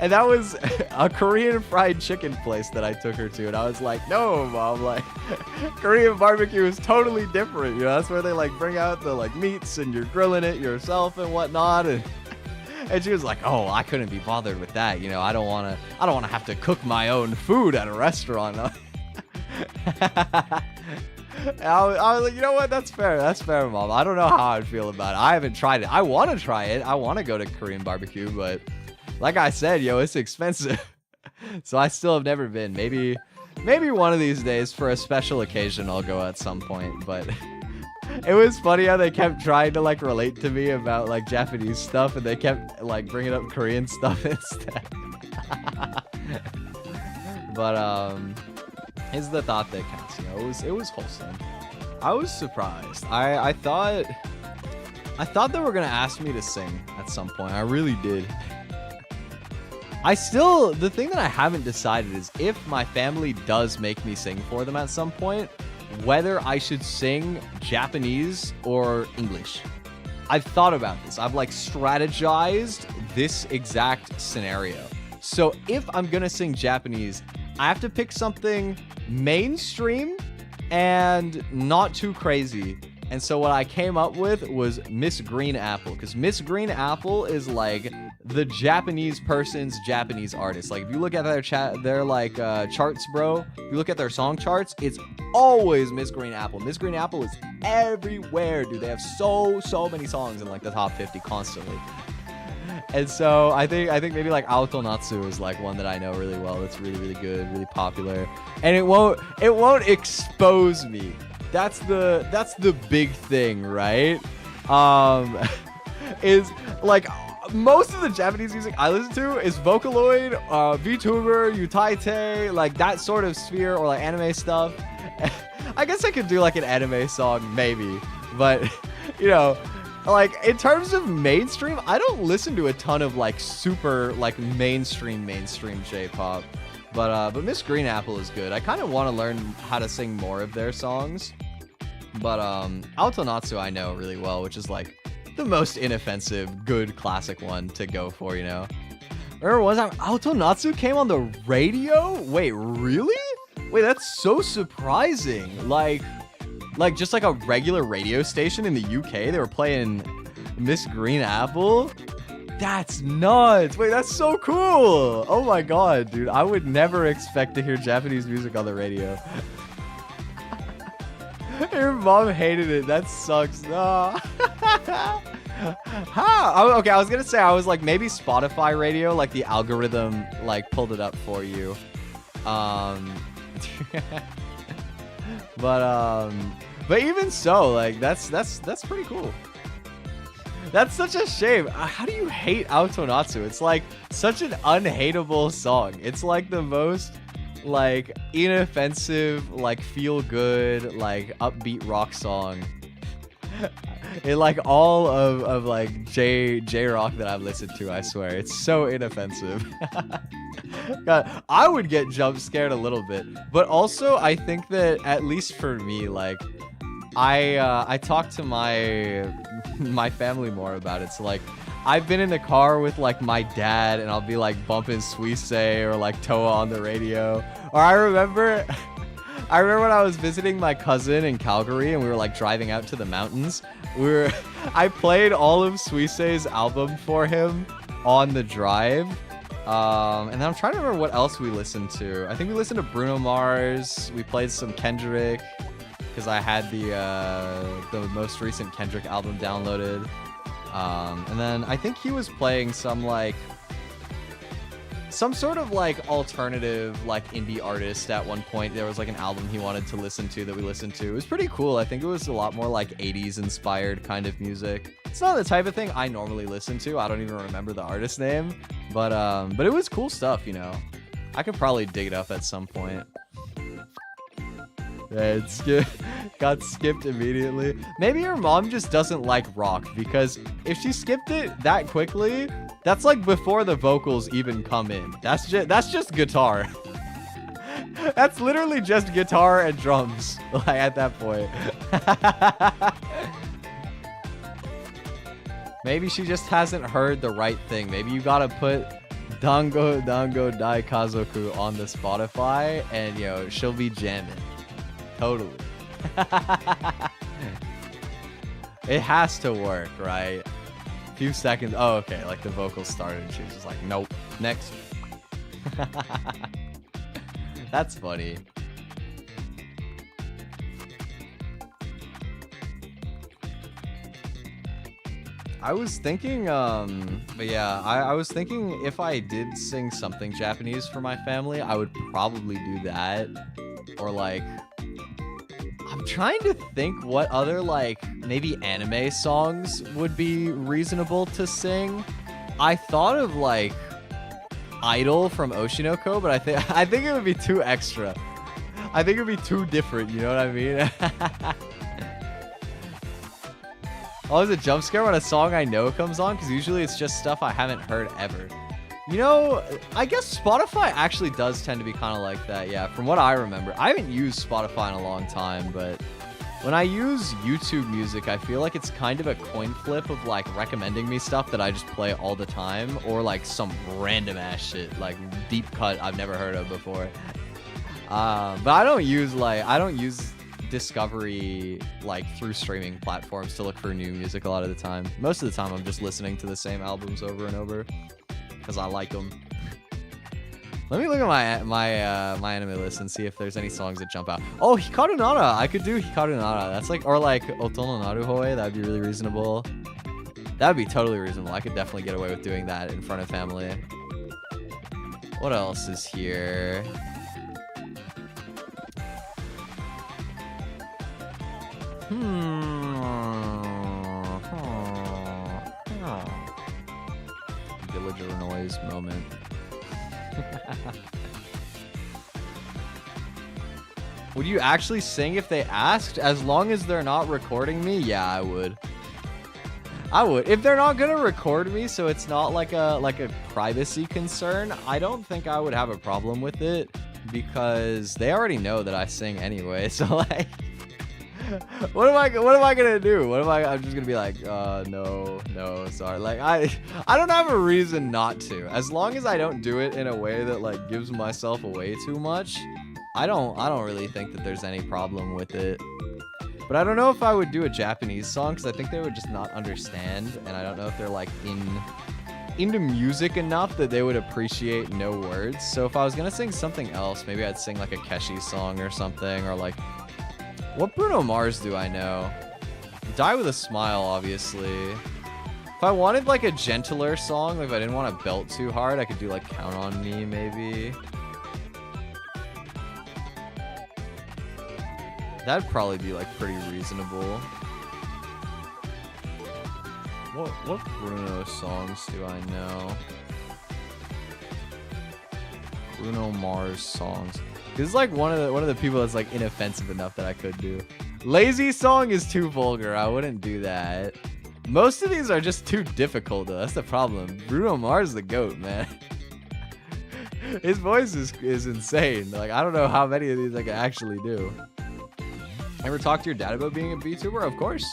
And that was a Korean fried chicken place that I took her to. And I was like, no, Mom, like, Korean barbecue is totally different. You know, that's where they like bring out the like meats and you're grilling it yourself and whatnot. And she was like, oh, I couldn't be bothered with that. You know, I don't want to have to cook my own food at a restaurant. I was like, you know what? That's fair. That's fair, Mom. I don't know how I'd feel about it. I haven't tried it. I want to try it. I want to go to Korean barbecue, but like I said, yo, it's expensive. So I still have never been. Maybe one of these days for a special occasion I'll go at some point. But it was funny how they kept trying to like relate to me about like Japanese stuff, and they kept like bringing up Korean stuff instead. But it's the thought that counts, you know. It was wholesome. I was surprised. I thought they were gonna ask me to sing at some point. I really did. The thing that I haven't decided is if my family does make me sing for them at some point, whether I should sing Japanese or English. I've thought about this. I've like strategized this exact scenario. So if I'm gonna sing Japanese, I have to pick something mainstream and not too crazy. And so what I came up with was Miss Green Apple, because Miss Green Apple is like the Japanese person's Japanese artist. Like if you look at their like charts, bro, if you look at their song charts, it's always Miss Green Apple. Miss Green Apple is everywhere, dude. They have so many songs in like the top 50 constantly. And so I think maybe like Aoto Natsu is like one that I know really well. That's really good, really popular, and it won't expose me. That's the big thing, right? Is like most of the Japanese music I listen to is Vocaloid, VTuber, Utaite, like that sort of sphere, or like anime stuff. I guess I could do like an anime song maybe, but you know, like in terms of mainstream, I don't listen to a ton of like super like mainstream J-pop. But Miss Green Apple is good. I kind of want to learn how to sing more of their songs. But Aoto Natsu I know really well, which is like the most inoffensive, good classic one to go for, you know. Remember one time Aoto Natsu came on the radio? Wait, really? Wait, that's so surprising. Like just like a regular radio station in the UK, they were playing Miss Green Apple? That's nuts. Wait, that's so cool. Oh my god, dude. I would never expect to hear Japanese music on the radio. Your mom hated it. That sucks. No. How? Okay, I was gonna say, I was like, maybe Spotify radio, like the algorithm like pulled it up for you. But even so, like that's pretty cool. That's such a shame. How do you hate Autonatsu? It's like such an unhateable song. It's like the most like inoffensive, like feel good, like upbeat rock song. In like all of like J rock that I've listened to, I swear. It's so inoffensive. God, I would get jump scared a little bit. But also I think that at least for me, like I talk to my family more about it. So like I've been in the car with like my dad and I'll be like bumping Suisse or like Toa on the radio. Or I remember when I was visiting my cousin in Calgary and we were like driving out to the mountains. I played all of Suisse's album for him on the drive. And then I'm trying to remember what else we listened to. I think we listened to Bruno Mars. We played some Kendrick because I had the most recent Kendrick album downloaded. And then I think he was playing some sort of like alternative like indie artist at one point. There was like an album he wanted to listen to that we listened to. It was pretty cool. I think it was a lot more like 80s inspired kind of music. It's not the type of thing I normally listen to. I don't even remember the artist name, but it was cool stuff, you know. I could probably dig it up at some point. Yeah, got skipped immediately. Maybe your mom just doesn't like rock, because if she skipped it that quickly, that's like before the vocals even come in. That's just guitar. That's literally just guitar and drums, like at that point. Maybe she just hasn't heard the right thing. Maybe you gotta put Dango Dango Dai Kazoku on the Spotify and yo, she'll be jamming. Totally. It has to work, right? A few seconds. Oh, okay. Like the vocals started and she was just like, nope. Next. That's funny. I was thinking, but yeah, I was thinking if I did sing something Japanese for my family, I would probably do that. Or like, I'm trying to think what other like maybe anime songs would be reasonable to sing. I thought of like Idol from Oshinoko, but I think it would be too extra. I think it would be too different, you know what I mean? Oh, is it jump scare when a song I know comes on? Because usually it's just stuff I haven't heard ever. You know, I guess Spotify actually does tend to be kind of like that, yeah, from what I remember. I haven't used Spotify in a long time, but when I use YouTube Music, I feel like it's kind of a coin flip of like recommending me stuff that I just play all the time, or like some random ass shit, like deep cut I've never heard of before. But I don't use Discovery like through streaming platforms to look for new music a lot of the time. Most of the time I'm just listening to the same albums over and over because I like them. Let me look at my anime list and see if there's any songs that jump out. Oh, Hikaru Nara. I could do Hikaru Nara. That's like, or like Otono Naruhoe. That'd be really reasonable. That'd be totally reasonable. I could definitely get away with doing that in front of family. What else is here? Villager noise moment. Would you actually sing if they asked? As long as they're not recording me? Yeah, I would. I would. If they're not gonna record me, so it's not like a privacy concern, I don't think I would have a problem with it, because they already know that I sing anyway. So like, what am I gonna do? I'm just gonna be like, no, sorry. Like I don't have a reason not to. As long as I don't do it in a way that like gives myself away too much, I don't really think that there's any problem with it. But I don't know if I would do a Japanese song, because I think they would just not understand, and I don't know if they're like into music enough that they would appreciate no words. So if I was gonna sing something else, maybe I'd sing like a Keshi song or something, or like, what Bruno Mars do I know? Die With a Smile, obviously. If I wanted like a gentler song, like if I didn't want to belt too hard, I could do like Count on Me, maybe. That'd probably be like pretty reasonable. What Bruno songs do I know? Bruno Mars songs. This is like one of the people that's like inoffensive enough that I could do. Lazy song is too vulgar. I wouldn't do that. Most of these are just too difficult though. That's the problem. Bruno Mars is the GOAT, man. His voice is insane. Like, I don't know how many of these I can actually do. Ever talk to your dad about being a VTuber? Of course.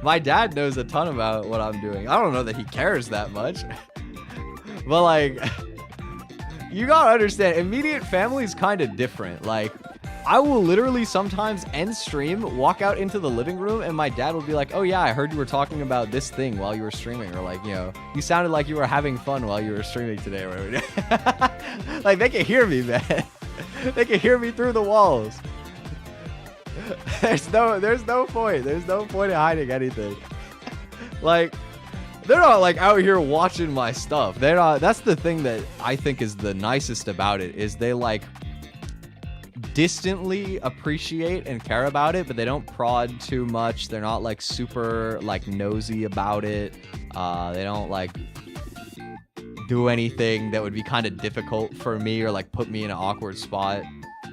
My dad knows a ton about what I'm doing. I don't know that he cares that much. But like, you gotta understand, immediate family is kind of different. Like, I will literally sometimes end stream, walk out into the living room, and my dad will be like, oh yeah, I heard you were talking about this thing while you were streaming. Or like, you know, you sounded like you were having fun while you were streaming today. Or whatever. Like, they can hear me, man. They can hear me through the walls. There's no point in hiding anything. Like, they're not like out here watching my stuff. They're not. That's the thing that I think is the nicest about it, is they like distantly appreciate and care about it, but they don't prod too much. They're not like super like nosy about it. They don't like do anything that would be kind of difficult for me or like put me in an awkward spot.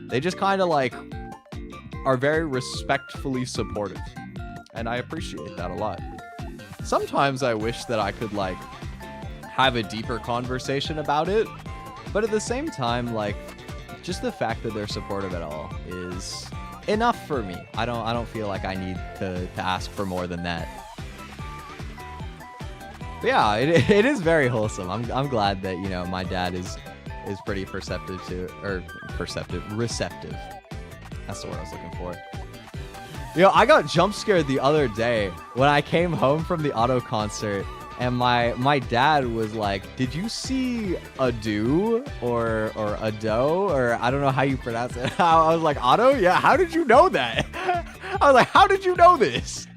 They just kind of like are very respectfully supportive, and I appreciate that a lot. Sometimes I wish that I could like have a deeper conversation about it, but at the same time, like, just the fact that they're supportive at all is enough for me. I don't feel like I need to ask for more than that. But yeah, it is very wholesome. I'm glad that, you know, my dad is pretty receptive. That's the word I was looking for. You know, I got jump scared the other day when I came home from the auto concert, and my dad was like, did you see Ado or Ado, or I don't know how you pronounce it. I was like, Otto? Yeah, how did you know that? I was like, how did you know this?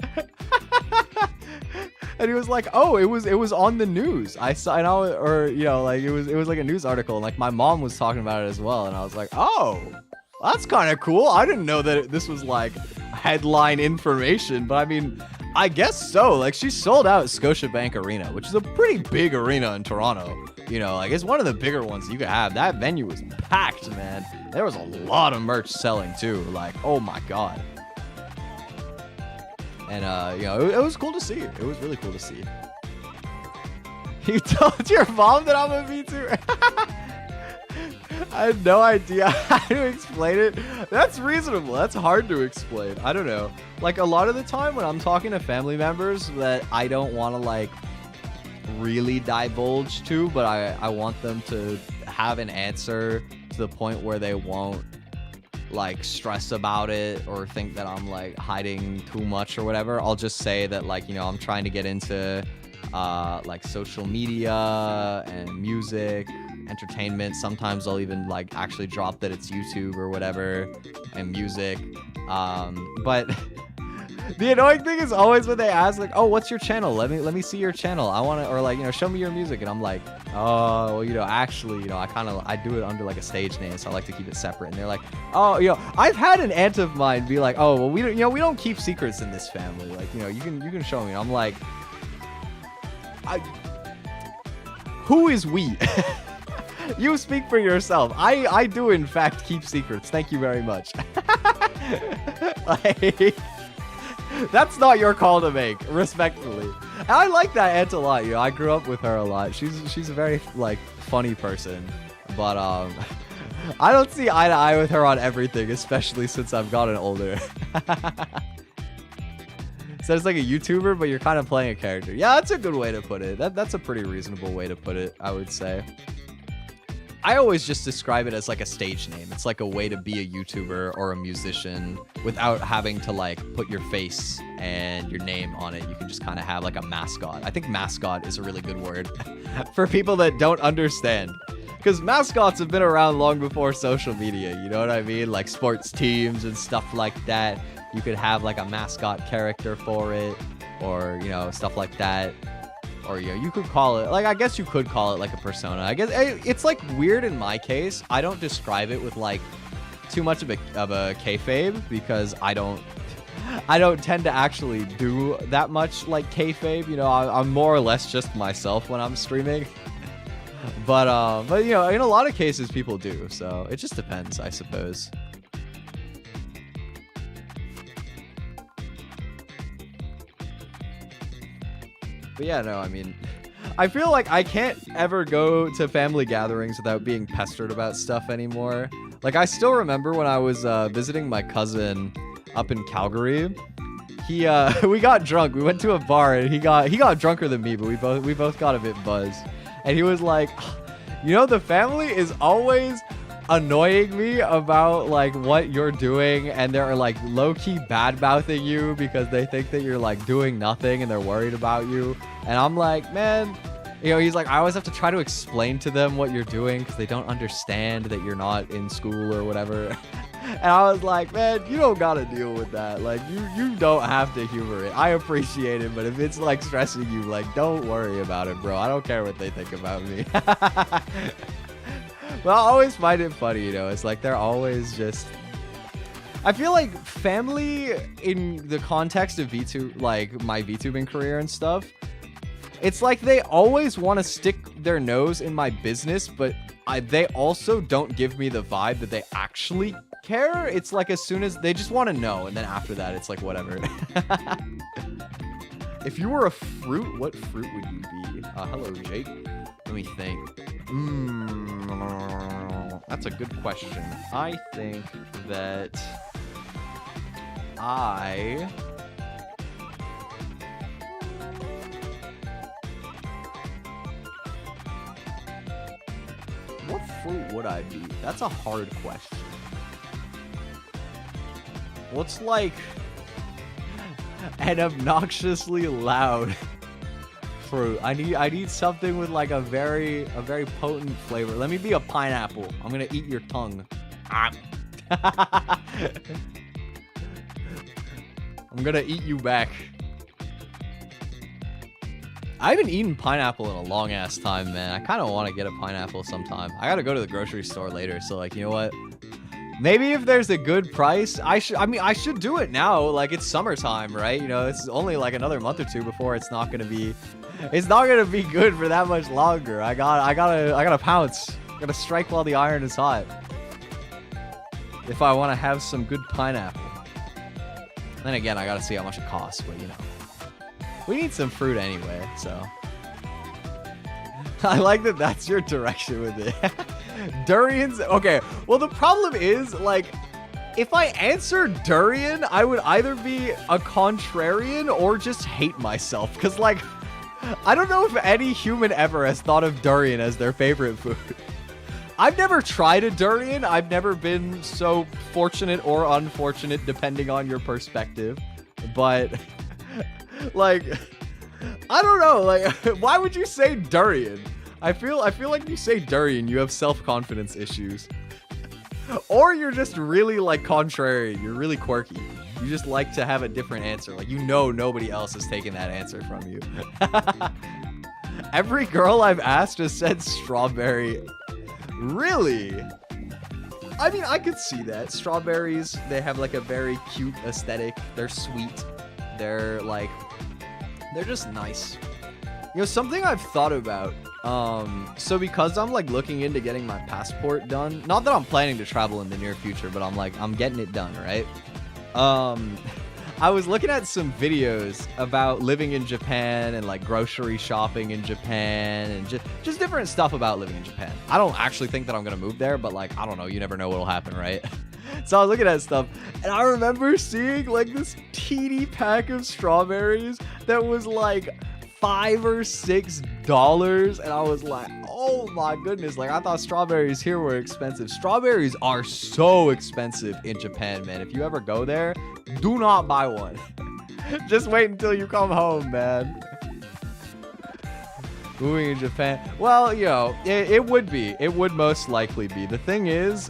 And he was like, oh, it was on the news. I saw, and or you know, like it was like a news article, and like my mom was talking about it as well, and I was like, oh, that's kind of cool. I didn't know that this was like headline information, but I mean, I guess so. Like, she sold out Scotiabank Arena, which is a pretty big arena in Toronto. You know, like, it's one of the bigger ones you could have. That venue was packed, man. There was a lot of merch selling too. Like, oh my god. And you know, it was cool to see. It was really cool to see. You told your mom that I'm a VTuber? I had no idea how to explain it. That's reasonable. That's hard to explain. I don't know. Like, a lot of the time when I'm talking to family members that I don't want to, like, really divulge to, but I want them to have an answer to the point where they won't, like, stress about it or think that I'm, like, hiding too much or whatever, I'll just say that, like, you know, I'm trying to get into, like, social media and music, entertainment. Sometimes I'll even like actually drop that it's YouTube or whatever, and music. But the annoying thing is always when they ask like, oh, what's your channel? Let me see your channel. I want to, or like, you know, show me your music. And I'm like, oh, well, you know, actually, you know, I do it under like a stage name, so I like to keep it separate. And they're like, oh, you know, I've had an aunt of mine be like, oh, well, we don't, you know, we don't keep secrets in this family. Like, you know, you can show me. And I'm like, who is we? You speak for yourself. I do in fact keep secrets. Thank you very much. Like, that's not your call to make, respectfully. And I like that aunt a lot. You know, I grew up with her a lot. She's a very like funny person, but I don't see eye to eye with her on everything, especially since I've gotten older. So it's like a YouTuber, but you're kind of playing a character. Yeah, that's a good way to put it. That's a pretty reasonable way to put it, I would say. I always just describe it as like a stage name. It's like a way to be a YouTuber or a musician without having to like put your face and your name on it. You can just kind of have like a mascot. I think mascot is a really good word for people that don't understand, because mascots have been around long before social media. You know what I mean? Like sports teams and stuff like that. You could have like a mascot character for it, or, you know, stuff like that. Or, you know, you could call it, like, I guess you could call it like a persona. I guess it's like weird in my case. I don't describe it with like too much of a kayfabe, because I don't I don't tend to actually do that much like kayfabe. You know, I'm more or less just myself when I'm streaming. But you know, in a lot of cases people do. So it just depends, I suppose. But yeah, no, I mean, I feel like I can't ever go to family gatherings without being pestered about stuff anymore. Like, I still remember when I was visiting my cousin up in Calgary. He we got drunk. We went to a bar and he got drunker than me, but we both got a bit buzzed. And he was like, you know, the family is always annoying me about like what you're doing, and they're like low-key bad-mouthing you because they think that you're like doing nothing and they're worried about you. And I'm like, man, you know, he's like, I always have to try to explain to them what you're doing because they don't understand that you're not in school or whatever. And I was like, man, you don't gotta deal with that. Like, you don't have to humor it. I appreciate it, but if it's like stressing you, like, don't worry about it, bro. I don't care what they think about me. But I always find it funny, you know. It's like they're always just... I feel like family in the context of VTube, like my VTubing career and stuff, it's like they always want to stick their nose in my business, but they also don't give me the vibe that they actually care. It's like as soon as they just want to know, and then after that, it's like whatever. If you were a fruit, what fruit would you be? Hello, Jake. Let me think. That's a good question. I think that what fruit would I be? That's a hard question. What's like an obnoxiously loud fruit? I need something with like a very potent flavor. Let me be a pineapple. I'm gonna eat your tongue. I'm gonna eat you back. I haven't eaten pineapple in a long ass time, man. I kind of want to get a pineapple sometime. I gotta go to the grocery store later, so like, you know what? Maybe if there's a good price, I should do it now. Like, it's summertime, right? You know, it's only like another month or two before it's not gonna be good for that much longer. I gotta pounce. I gotta strike while the iron is hot. If I want to have some good pineapple. Then again, I gotta see how much it costs, but you know. We need some fruit anyway, so. I like that that's your direction with it. Durians, okay. Well, the problem is, like, if I answer durian, I would either be a contrarian or just hate myself. Because, like, I don't know if any human ever has thought of durian as their favorite food. I've never tried a durian. I've never been so fortunate or unfortunate, depending on your perspective. But... like, I don't know, like, why would you say durian? I feel like you say durian, you have self-confidence issues. Or you're just really, like, contrary. You're really quirky. You just like to have a different answer. Like, you know nobody else has taken that answer from you. Every girl I've asked has said strawberry. Really? I mean, I could see that. Strawberries, they have, like, a very cute aesthetic. They're sweet. They're like, they're just nice. You know, something I've thought about, so because I'm like looking into getting my passport done, not that I'm planning to travel in the near future, but I'm getting it done, right? I was looking at some videos about living in Japan and like grocery shopping in Japan and just different stuff about living in Japan. I don't actually think that I'm gonna move there, but like, I don't know, you never know what'll happen, right? So I was looking at stuff, and I remember seeing like this teeny pack of strawberries that was like $5 or $6, and I was like, oh my goodness, like I thought strawberries here were expensive. Strawberries are so expensive in Japan, man. If you ever go there, do not buy one. Just wait until you come home, man. Moving in Japan, well, you know, it would most likely be. The thing is,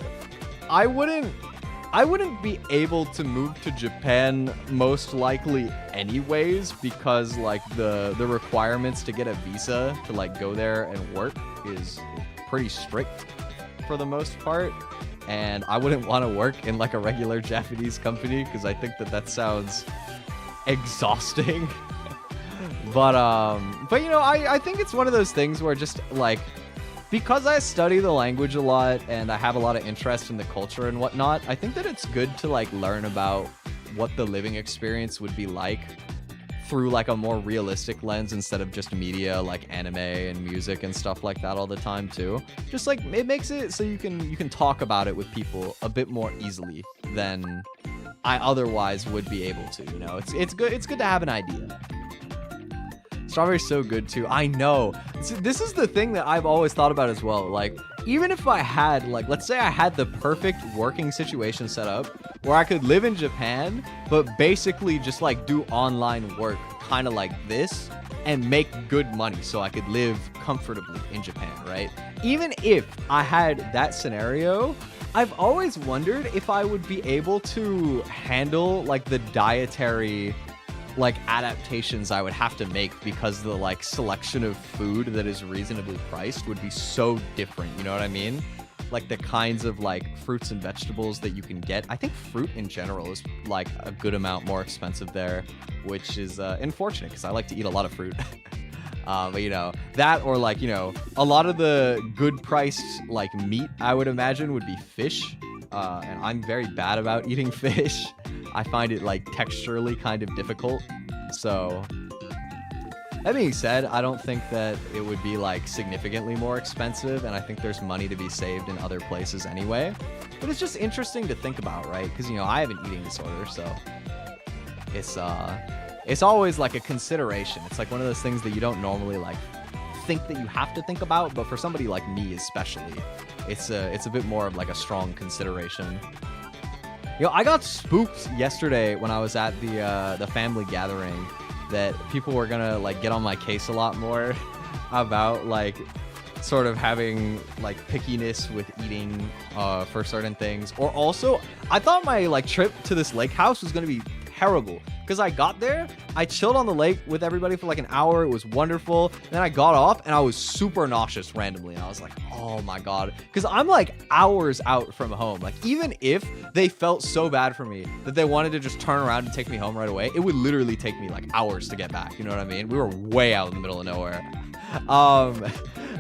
I wouldn't be able to move to Japan most likely anyways, because like the requirements to get a visa to like go there and work is pretty strict for the most part. and I wouldn't want to work in like a regular Japanese company because I think that sounds exhausting. But you know, I think it's one of those things where just like, because I study the language a lot and I have a lot of interest in the culture and whatnot, I think that it's good to like learn about what the living experience would be like through like a more realistic lens instead of just media like anime and music and stuff like that all the time too. Just like it makes it so you can talk about it with people a bit more easily than I otherwise would be able to, you know. It's good to have an idea. Strawberry's so good too. I know. This is the thing that I've always thought about as well. Like, even if I had, like, let's say I had the perfect working situation set up where I could live in Japan, but basically just like do online work kind of like this and make good money so I could live comfortably in Japan, right? Even if I had that scenario, I've always wondered if I would be able to handle like the dietary like adaptations I would have to make because the like selection of food that is reasonably priced would be so different, you know what I mean? Like the kinds of like fruits and vegetables that you can get. I think fruit in general is like a good amount more expensive there, which is unfortunate because I like to eat a lot of fruit. But you know, that or like, you know, a lot of the good priced like meat I would imagine would be fish. And I'm very bad about eating fish. I find it like texturally kind of difficult. So that being said, I don't think that it would be like significantly more expensive, and I think there's money to be saved in other places anyway. But it's just interesting to think about, right? Because, you know, I have an eating disorder, so it's always like a consideration. It's like one of those things that you don't normally like think that you have to think about, but for somebody like me especially, it's a bit more of like a strong consideration. Yo, I got spooked yesterday when I was at the family gathering that people were gonna like get on my case a lot more about like sort of having like pickiness with eating for certain things. Or also, I thought my like trip to this lake house was gonna be terrible because I got there, I chilled on the lake with everybody for like an hour. It was wonderful. And then I got off and I was super nauseous randomly. And I was like, oh my God. Because I'm like hours out from home. Like, even if they felt so bad for me that they wanted to just turn around and take me home right away, it would literally take me like hours to get back. You know what I mean? We were way out in the middle of nowhere.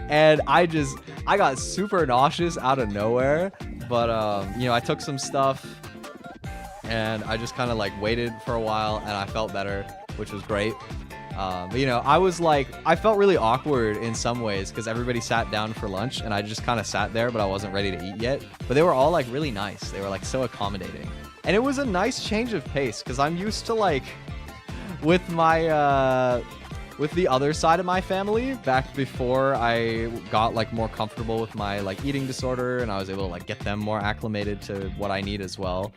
And I got super nauseous out of nowhere. But, you know, I took some stuff and I just kind of like waited for a while and I felt better, which was great. But you know, I felt really awkward in some ways because everybody sat down for lunch and I just kind of sat there, but I wasn't ready to eat yet. But they were all like really nice. They were like so accommodating. And it was a nice change of pace because I'm used to like with my, with the other side of my family back before I got like more comfortable with my like eating disorder and I was able to like get them more acclimated to what I need as well.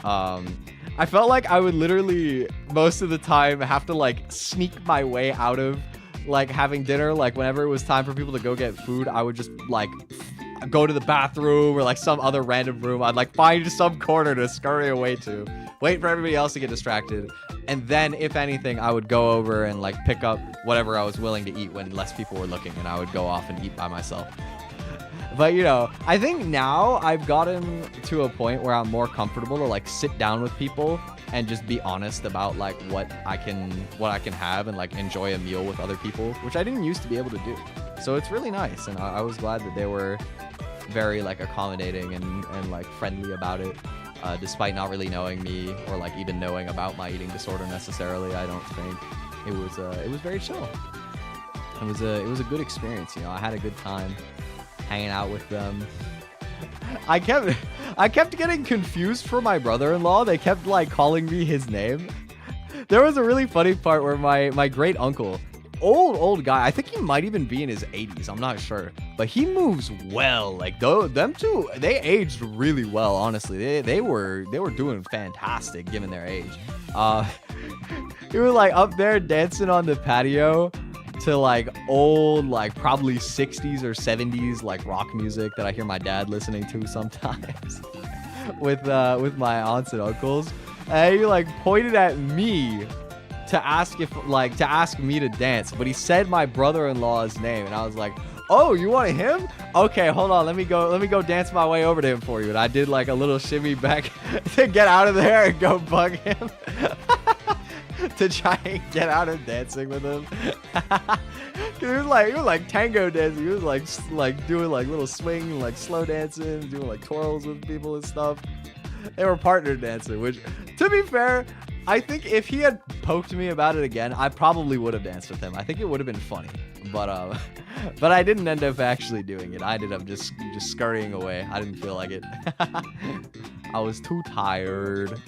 I felt like I would literally most of the time have to like sneak my way out of like having dinner. Like whenever it was time for people to go get food, I would just like go to the bathroom or like some other random room. I'd like find some corner to scurry away to, wait for everybody else to get distracted. And then if anything, I would go over and like pick up whatever I was willing to eat when less people were looking, and I would go off and eat by myself. But, you know, I think now I've gotten to a point where I'm more comfortable to like sit down with people and just be honest about like what I can have and like enjoy a meal with other people, which I didn't used to be able to do. So it's really nice. And I was glad that they were very like accommodating and like friendly about it, despite not really knowing me or like even knowing about my eating disorder necessarily. I don't think it was very chill. It was a good experience. You know, I had a good time hanging out with them. I kept getting confused for my brother-in-law. They kept like calling me his name. There was a really funny part where my great uncle, old guy, I think he might even be in his 80s, I'm not sure, but he moves well. Like them two, they aged really well, honestly. They were doing fantastic given their age. He was like up there dancing on the patio to like old, like probably 60s or 70s like rock music that I hear my dad listening to sometimes with my aunts and uncles. And he like pointed at me to ask me to dance, but he said my brother-in-law's name, and I was like, oh, you want him? Okay, hold on, let me go dance my way over to him for you. And I did like a little shimmy back to get out of there and go bug him. To try and get out of dancing with him. He was like tango dancing. He was like doing like little swing, like slow dancing, doing like twirls with people and stuff. They were partner dancing, which, to be fair, I think if he had poked me about it again, I probably would have danced with him. I think it would have been funny, but I didn't end up actually doing it. I ended up just scurrying away. I didn't feel like it. I was too tired.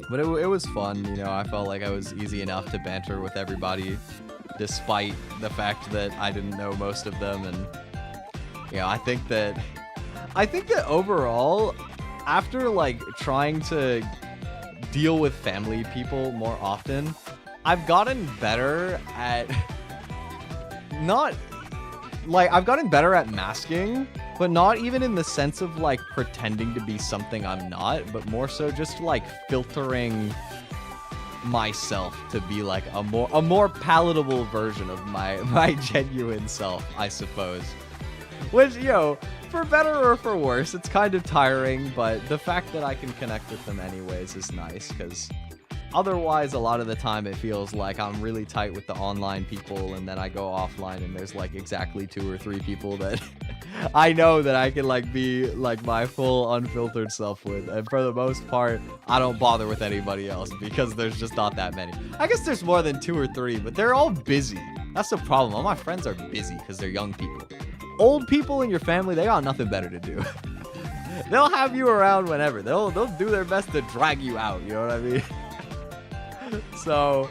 But it was fun, you know. I felt like I was easy enough to banter with everybody, despite the fact that I didn't know most of them. And you know, I think that overall, after like trying to deal with family people more often, I've gotten better at I've gotten better at masking, but not even in the sense of like pretending to be something I'm not, but more so just like filtering myself to be like a more palatable version of my genuine self, I suppose. Which, you know, for better or for worse, it's kind of tiring, but the fact that I can connect with them anyways is nice, because otherwise, a lot of the time it feels like I'm really tight with the online people, and then I go offline and there's like exactly 2 or 3 people that I know that I can like be like my full unfiltered self with. And for the most part, I don't bother with anybody else because there's just not that many. I guess there's more than 2 or 3, but they're all busy. That's the problem. All my friends are busy because they're young people. Old people in your family, they got nothing better to do. They'll have you around whenever. They'll do their best to drag you out, you know what I mean? So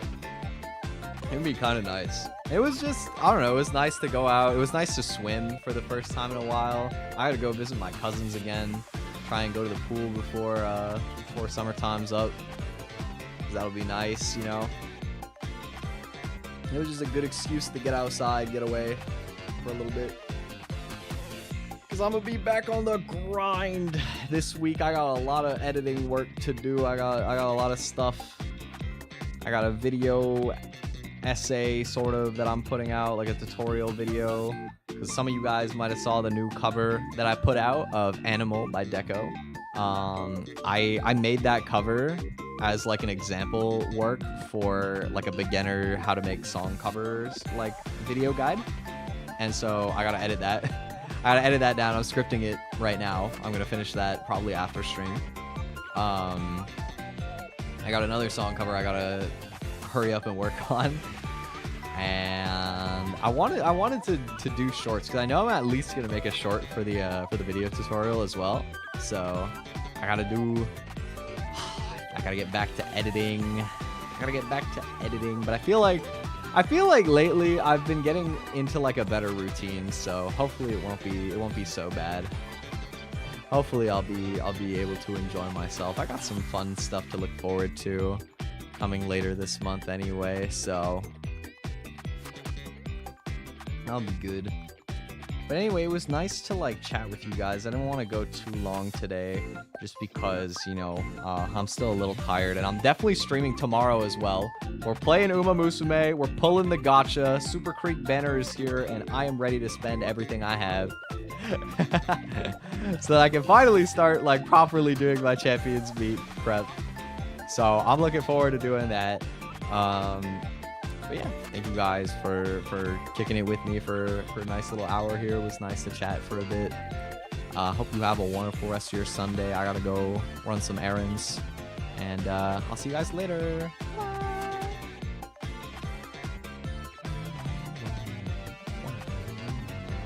it'd be kind of nice. It was just, I don't know, it was nice to go out. It was nice to swim for the first time in a while. I gotta go visit my cousins again, try and go to the pool before summertime's up, 'cause that'll be nice, you know. It was just a good excuse to get outside, get away for a little bit, because I'm gonna be back on the grind this week. I got a lot of editing work to do. I got a lot of stuff. I got a video essay sort of that I'm putting out, like a tutorial video, because some of you guys might have saw the new cover that I put out of Animal by Deco. I made that cover as like an example work for like a beginner how to make song covers like video guide, and so I gotta edit that. I gotta edit that down. I'm scripting it right now. I'm gonna finish that probably after stream. I got another song cover I gotta hurry up and work on, and I wanted to do shorts, because I know I'm at least gonna make a short for the video tutorial as well. So I gotta get back to editing. But I feel like lately I've been getting into like a better routine, so hopefully it won't be so bad. Hopefully I'll be able to enjoy myself. I got some fun stuff to look forward to coming later this month anyway, so that'll be good. But anyway, it was nice to like chat with you guys. I didn't want to go too long today, just because, you know, I'm still a little tired, and I'm definitely streaming tomorrow as well. We're playing Uma Musume, we're pulling the gacha, Super Creek banner is here, and I am ready to spend everything I have so that I can finally start like properly doing my Champions Meet prep. So I'm looking forward to doing that. But yeah, thank you guys for kicking it with me for a nice little hour here. It was nice to chat for a bit. Hope you have a wonderful rest of your Sunday. I gotta go run some errands, and I'll see you guys later. Bye.